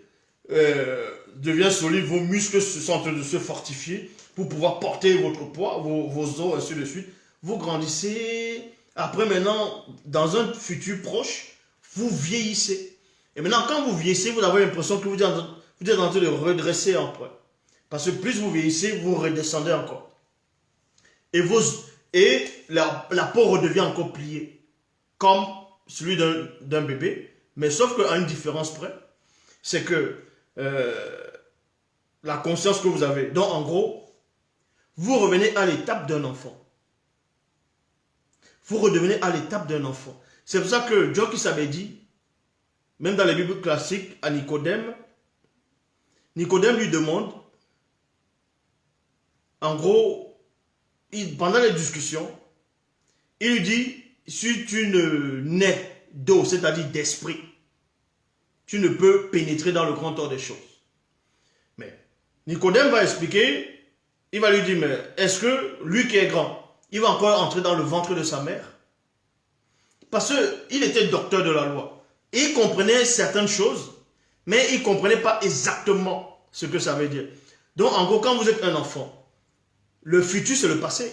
Deviennent solides, vos muscles sont en train de se fortifier pour pouvoir porter votre poids, vos os, ainsi de suite. Vous grandissez. Après, maintenant, dans un futur proche, vous vieillissez. Et maintenant, quand vous vieillissez, vous avez l'impression que vous êtes en train de redresser encore. Parce que plus vous vieillissez, vous redescendez encore. Et la peau redevient encore pliée. Comme celui d'un bébé. Mais sauf qu'à une différence près, c'est que la conscience que vous avez. Donc, en gros, vous revenez à l'étape d'un enfant. Vous redevenez à l'étape d'un enfant. C'est pour ça que Jockey avait dit, même dans les Bibles classiques, à Nicodème, Nicodème lui demande, en gros, pendant les discussions, il lui dit, si tu ne nais d'eau, c'est-à-dire d'esprit, tu ne peux pénétrer dans le grand ordre des choses. Mais Nicodème va expliquer, il va lui dire, mais est-ce que lui qui est grand, il va encore entrer dans le ventre de sa mère? Parce qu'il était docteur de la loi. Et il comprenait certaines choses, mais il ne comprenait pas exactement ce que ça veut dire. Donc, en gros, quand vous êtes un enfant, le futur, c'est le passé.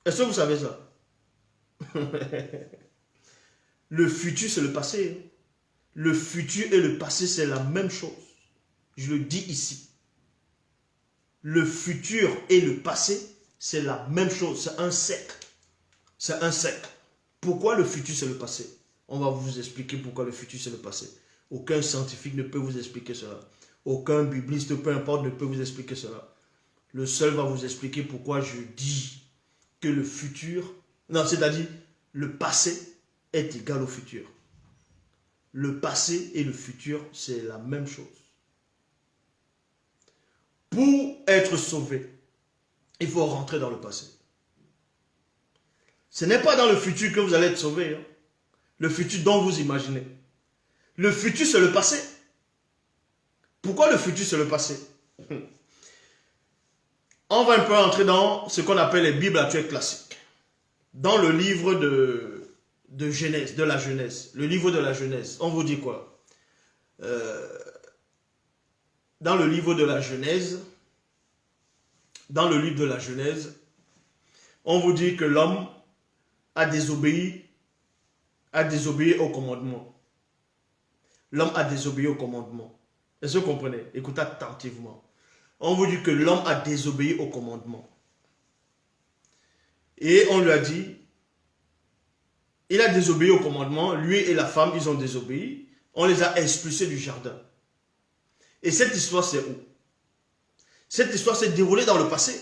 Est-ce que vous savez ça? Le futur, c'est le passé. Le futur et le passé, c'est la même chose. Je le dis ici. Le futur et le passé, c'est la même chose. C'est un cercle. C'est un cercle. Pourquoi le futur, c'est le passé? On va vous expliquer pourquoi le futur, c'est le passé. Aucun scientifique ne peut vous expliquer cela. Aucun bibliste, peu importe, ne peut vous expliquer cela. Le seul va vous expliquer pourquoi je dis que le futur, non, c'est-à-dire le passé est égal au futur. Le passé et le futur, c'est la même chose. Pour être sauvé, il faut rentrer dans le passé. Ce n'est pas dans le futur que vous allez être sauvé. Hein. Le futur dont vous imaginez. Le futur, c'est le passé. Pourquoi le futur, c'est le passé? On va un peu entrer dans ce qu'on appelle les Bibles actuelles classiques. Dans le livre de Genèse, de la Genèse. Le livre de la Genèse. On vous dit quoi? Dans le livre de la Genèse, on vous dit que l'homme a désobéi au commandement. L'homme a désobéi au commandement. Est-ce que vous comprenez? Écoutez attentivement. On vous dit que l'homme a désobéi au commandement. Et on lui a dit, il a désobéi au commandement, lui et la femme, ils ont désobéi. On les a expulsés du jardin. Et cette histoire, c'est où? Cette histoire s'est déroulée dans le passé.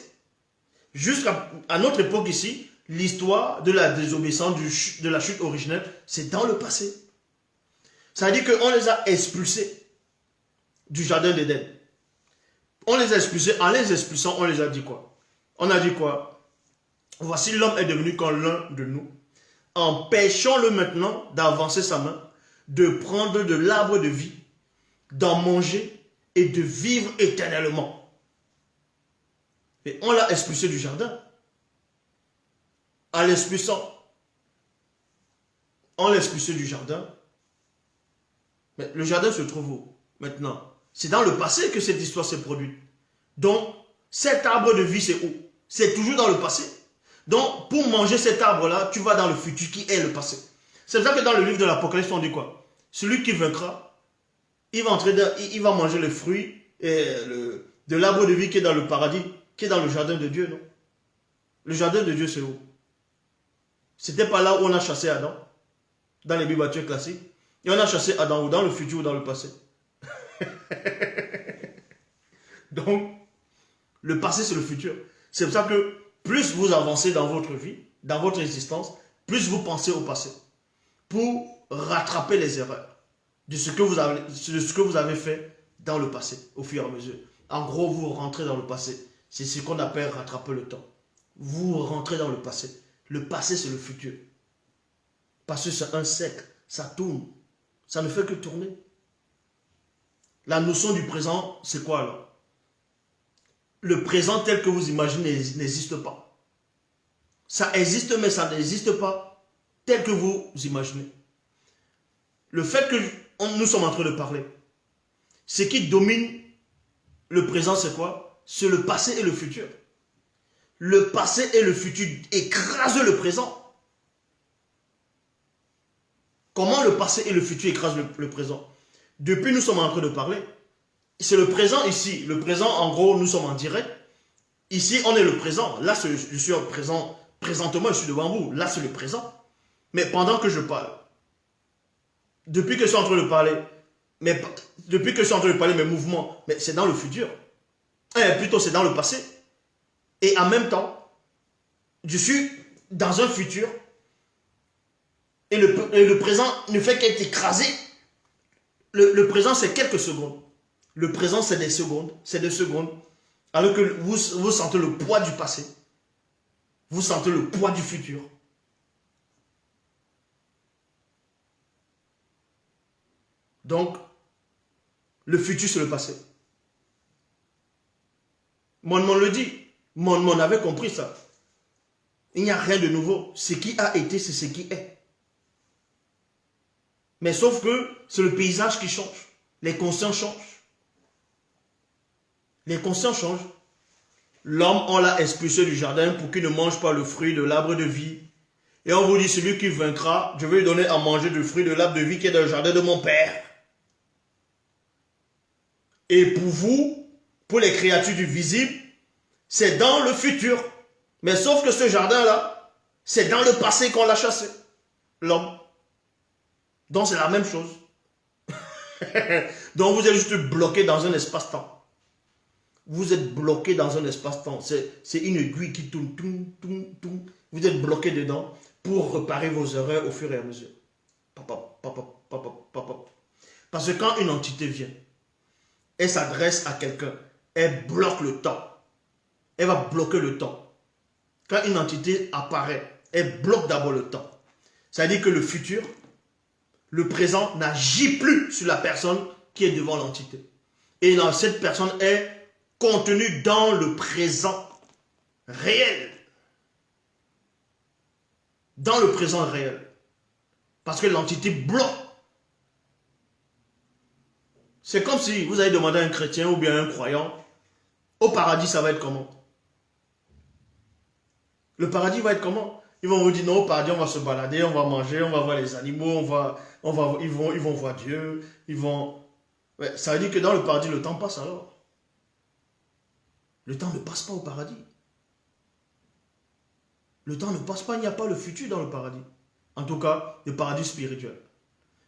Jusqu'à notre époque ici, l'histoire de la désobéissance, de la chute originelle, c'est dans le passé. Ça veut dire qu'on les a expulsés du jardin d'Éden. On les a expulsés. En les expulsant, on les a dit quoi? On a dit quoi? Voici l'homme est devenu comme l'un de nous. Empêchons-le maintenant d'avancer sa main, de prendre de l'arbre de vie, d'en manger et de vivre éternellement. Et on l'a expulsé du jardin. En l'expulsant, on l'a expulsé du jardin. Mais le jardin se trouve où maintenant? C'est dans le passé que cette histoire s'est produite. Donc, cet arbre de vie, c'est où? C'est toujours dans le passé. Donc, pour manger cet arbre-là, tu vas dans le futur qui est le passé. C'est pour ça que dans le livre de l'Apocalypse, on dit quoi? Celui qui vaincra, il va manger le fruit de l'arbre de vie qui est dans le paradis, qui est dans le jardin de Dieu, non? Le jardin de Dieu, c'est où? C'était pas là où on a chassé Adam, dans les Bibles actuelles classiques. Et on a chassé Adam, ou dans le futur ou dans le passé. Donc, le passé, c'est le futur. C'est pour ça que plus vous avancez dans votre vie, dans votre existence, plus vous pensez au passé. Pour rattraper les erreurs de ce que vous avez fait dans le passé, au fur et à mesure. En gros, vous rentrez dans le passé. C'est ce qu'on appelle rattraper le temps. Vous rentrez dans le passé. Le passé, c'est le futur. Parce que c'est un cercle, ça tourne. Ça ne fait que tourner. La notion du présent, c'est quoi alors? Le présent tel que vous imaginez n'existe pas. Ça existe, mais ça n'existe pas tel que vous imaginez. Le fait que nous sommes en train de parler, ce qui domine le présent, c'est quoi? C'est le passé et le futur. Le passé et le futur écrasent le présent. Comment le passé et le futur écrasent le présent? Depuis, nous sommes en train de parler. C'est le présent ici. Le présent, en gros, nous sommes en direct. Ici, on est le présent. Là, je suis en présent. Présentement, je suis devant vous. Là, c'est le présent. Mais pendant que je parle, depuis que je suis en train de parler, mes mouvements, mais c'est dans le futur. Plutôt, c'est dans le passé. Et en même temps, je suis dans un futur. Et le présent ne fait qu'être écrasé. Le présent, c'est quelques secondes. Le présent, c'est des secondes. C'est des secondes. Alors que vous sentez le poids du passé. Vous sentez le poids du futur. Donc, le futur, c'est le passé. Mon le dit. Mon avait compris ça. Il n'y a rien de nouveau. Ce qui a été, c'est ce qui est. Mais sauf que c'est le paysage qui change. Les consciences changent. Les consciences changent. L'homme, on l'a expulsé du jardin pour qu'il ne mange pas le fruit de l'arbre de vie. Et on vous dit, celui qui vaincra, je vais lui donner à manger du fruit de l'arbre de vie qui est dans le jardin de mon Père. Et pour vous, pour les créatures du visible, c'est dans le futur. Mais sauf que ce jardin-là, c'est dans le passé qu'on l'a chassé. L'homme. Donc c'est la même chose. Donc vous êtes juste bloqué dans un espace-temps. Vous êtes bloqué dans un espace-temps. C'est une aiguille qui tourne, tourne, tourne, tourne. Vous êtes bloqué dedans pour réparer vos erreurs au fur et à mesure. Parce que quand une entité vient, elle s'adresse à quelqu'un, elle bloque le temps. Elle va bloquer le temps. Quand une entité apparaît, elle bloque d'abord le temps. Ça veut dire que le futur, le présent n'agit plus sur la personne qui est devant l'entité. Et cette personne est contenue dans le présent réel. Dans le présent réel. Parce que l'entité bloque. C'est comme si vous avez demandé à un chrétien ou bien à un croyant, au paradis ça va être comment? Le paradis va être comment? Ils vont vous dire non, au paradis on va se balader, on va manger, on va voir les animaux, ils vont voir Dieu, Ouais, ça veut dire que dans le paradis, le temps passe alors. Le temps ne passe pas au paradis. Le temps ne passe pas, il n'y a pas le futur dans le paradis. En tout cas, le paradis spirituel.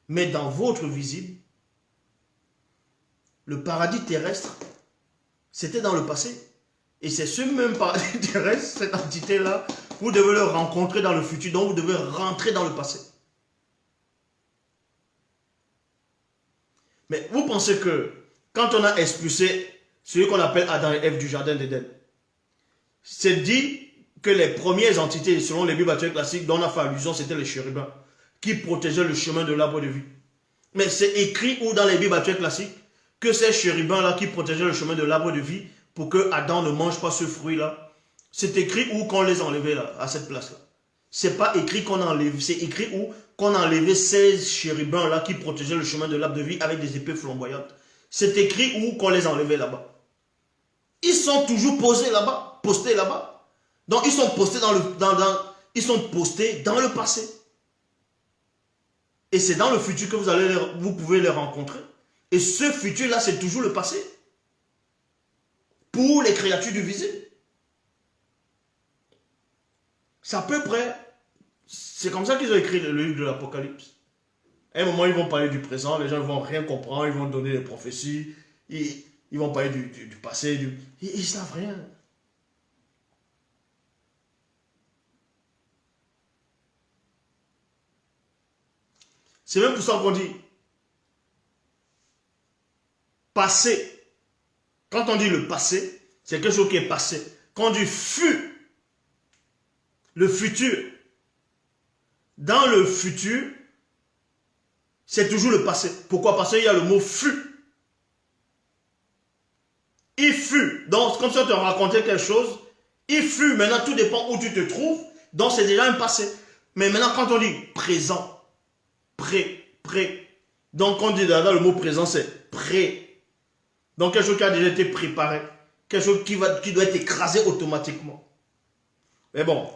Mais dans votre visible, le paradis terrestre, c'était dans le passé. Et c'est ce même paradis terrestre, cette entité-là, vous devez le rencontrer dans le futur, donc vous devez rentrer dans le passé. Mais vous pensez que quand on a expulsé celui qu'on appelle Adam et Ève du jardin d'Éden, c'est dit que les premières entités, selon les Bibles classiques dont on a fait allusion, c'était les chérubins, qui protégeaient le chemin de l'arbre de vie. Mais c'est écrit où dans les Bibles classiques que ces chérubins-là qui protégeaient le chemin de l'arbre de vie pour que Adam ne mange pas ce fruit-là, c'est écrit où qu'on les enlevait là, à cette place-là. C'est pas écrit qu'on enlève, c'est écrit où qu'on enlevait ces chérubins-là qui protégeaient le chemin de l'arbre de vie avec des épées flamboyantes. C'est écrit où qu'on les enlevait là-bas. Ils sont toujours posés là-bas, postés là-bas. Donc ils sont postés ils sont postés dans le passé. Et c'est dans le futur que vous pouvez les rencontrer. Et ce futur-là, c'est toujours le passé. Pour les créatures du visible. C'est à peu près... C'est comme ça qu'ils ont écrit le livre de l'Apocalypse. À un moment, ils vont parler du présent, les gens ne vont rien comprendre, ils vont donner des prophéties, ils vont parler du passé, ils ne savent rien. C'est même pour ça qu'on dit passé. Quand on dit le passé, c'est quelque chose qui est passé. Quand on dit fut, le futur, Dans le futur, c'est toujours le passé. Pourquoi? Parce qu'il y a le mot fut. Il fut. Donc, comme si on te racontait quelque chose, il fut. Maintenant, tout dépend où tu te trouves. Donc, c'est déjà un passé. Mais maintenant, quand on dit présent, prêt. Donc, quand on dit dans le mot présent, c'est prêt. Donc, quelque chose qui a déjà été préparé. Quelque chose qui doit être écrasé automatiquement. Mais bon,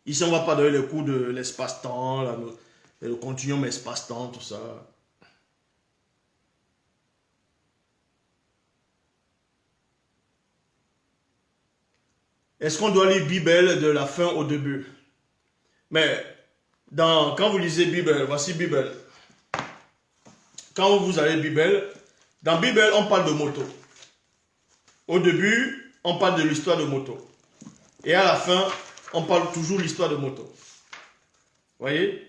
ici, on ne va pas donner le coup de l'espace-temps, le continuum espace-temps, tout ça. Est-ce qu'on doit lire Bible de la fin au début? Mais quand vous lisez Bible, voici Bible. Quand vous allez Bible, dans Bible, on parle de moto. Au début, on parle de l'histoire de moto. Et à la fin, on parle toujours de l'histoire de moto. Vous voyez?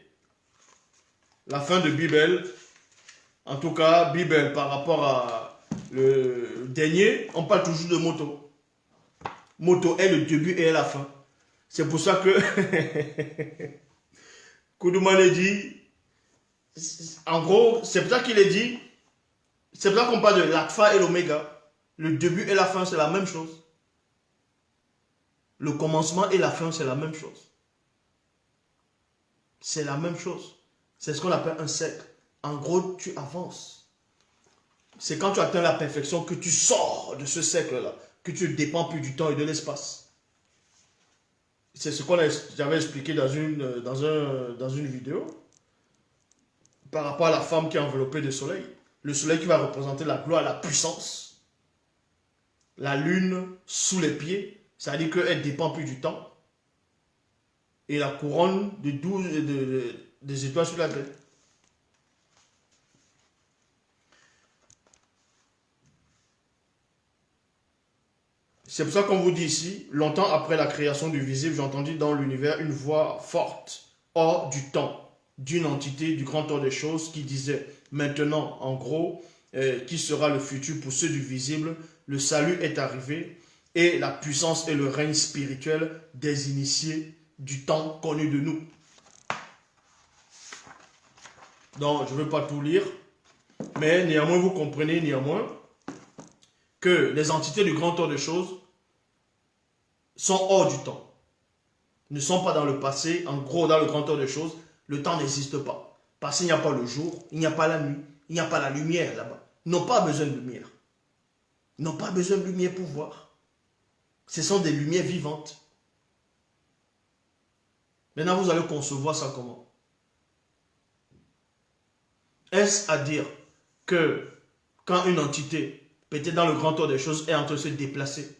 La fin de Bible, en tout cas, Bible par rapport à le dernier, on parle toujours de moto. Moto est le début et la fin. C'est pour ça que Koudoumane dit, en gros, c'est pour ça qu'il est dit, c'est pour ça qu'on parle de l'alpha et l'oméga. Le début et la fin, c'est la même chose. Le commencement et la fin, c'est la même chose. C'est la même chose. C'est ce qu'on appelle un cercle. En gros, tu avances. C'est quand tu atteins la perfection que tu sors de ce cercle-là, que tu ne dépends plus du temps et de l'espace. C'est ce que j'avais expliqué dans une vidéo par rapport à la femme qui est enveloppée de soleil. Le soleil qui va représenter la gloire, la puissance. La lune sous les pieds, ça veut dire qu'elle ne dépend plus du temps. Et la couronne des étoiles sur la tête. C'est pour ça qu'on vous dit ici, longtemps après la création du visible, j'ai entendu dans l'univers une voix forte, hors du temps, d'une entité du grand ordre des choses qui disait, maintenant, en gros, qui sera le futur pour ceux du visible, le salut est arrivé et la puissance et le règne spirituel des initiés du temps connu de nous. Donc, je ne veux pas tout lire, mais néanmoins, vous comprenez néanmoins que les entités du grand ordre des choses sont hors du temps, ne sont pas dans le passé. En gros, dans le grand ordre des choses, le temps n'existe pas. Parce qu'il n'y a pas le jour, il n'y a pas la nuit, il n'y a pas la lumière là-bas. Ils n'ont pas besoin de lumière. Ils n'ont pas besoin de lumière pour voir. Ce sont des lumières vivantes. Maintenant, vous allez concevoir ça comment? Est-ce à dire que quand une entité, peut-être dans le grand ordre des choses, est en train de se déplacer,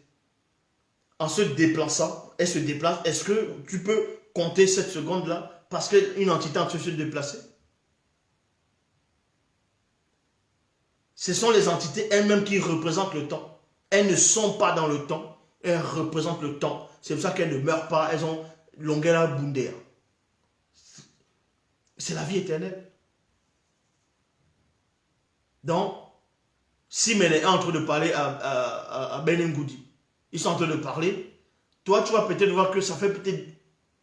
en se déplaçant, elle se déplace, est-ce que tu peux compter cette seconde-là parce qu'une entité est en train de se déplacer? Ce sont les entités elles-mêmes qui représentent le temps. Elles ne sont pas dans le temps, elles représentent le temps. C'est pour ça qu'elles ne meurent pas, elles ont longueur bundea. C'est la vie éternelle. Donc, si Mene est en train de parler à Benengoudi, ils sont en train de parler, toi tu vas peut-être voir que ça fait peut-être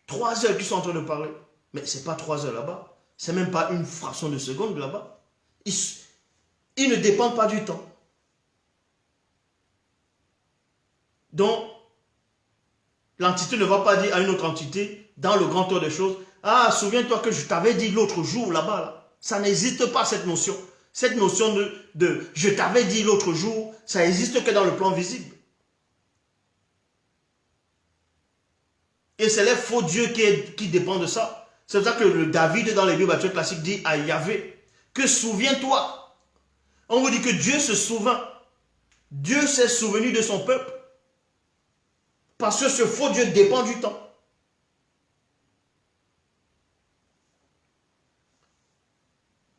3 heures qu'ils sont en train de parler. Mais ce n'est pas 3 heures là-bas. Ce n'est même pas une fraction de seconde là-bas. Ils ne dépendent pas du temps. Donc, l'entité ne va pas dire à une autre entité, dans le grand ordre des choses, ah, souviens-toi que je t'avais dit l'autre jour là-bas. Là. Ça n'existe pas cette notion. Cette notion de je t'avais dit l'autre jour, ça n'existe que dans le plan visible. Et c'est les faux dieux qui dépendent de ça. C'est pour ça que le David dans les Bibles classiques dit à Yahvé que souviens-toi. On vous dit que Dieu se souvint. Dieu s'est souvenu de son peuple. Parce que ce faux Dieu dépend du temps.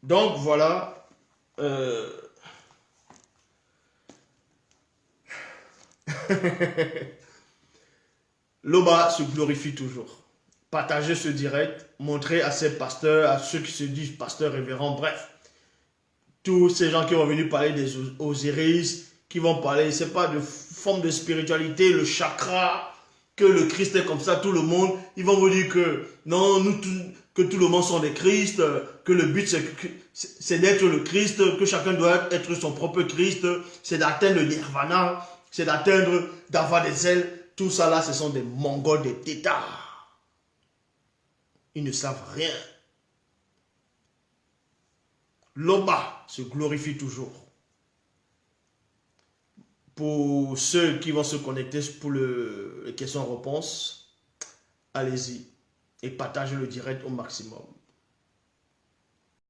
Donc voilà. L'Oba se glorifie toujours. Partagez ce direct, montrez à ces pasteurs, à ceux qui se disent pasteurs révérends, bref. Tous ces gens qui vont venir parler des Osiris, qui vont parler, je ne sais pas, de forme de spiritualité, le chakra, que le Christ est comme ça, tout le monde, ils vont vous dire que non, que tout le monde sont des Christ, que le but c'est d'être le Christ, que chacun doit être son propre Christ, c'est d'atteindre le nirvana, c'est d'avoir des ailes. Tout ça là, ce sont des mongols, des têtards. Ils ne savent rien. L'Oba se glorifie toujours. Pour ceux qui vont se connecter pour les questions-réponses, allez-y et partagez le direct au maximum.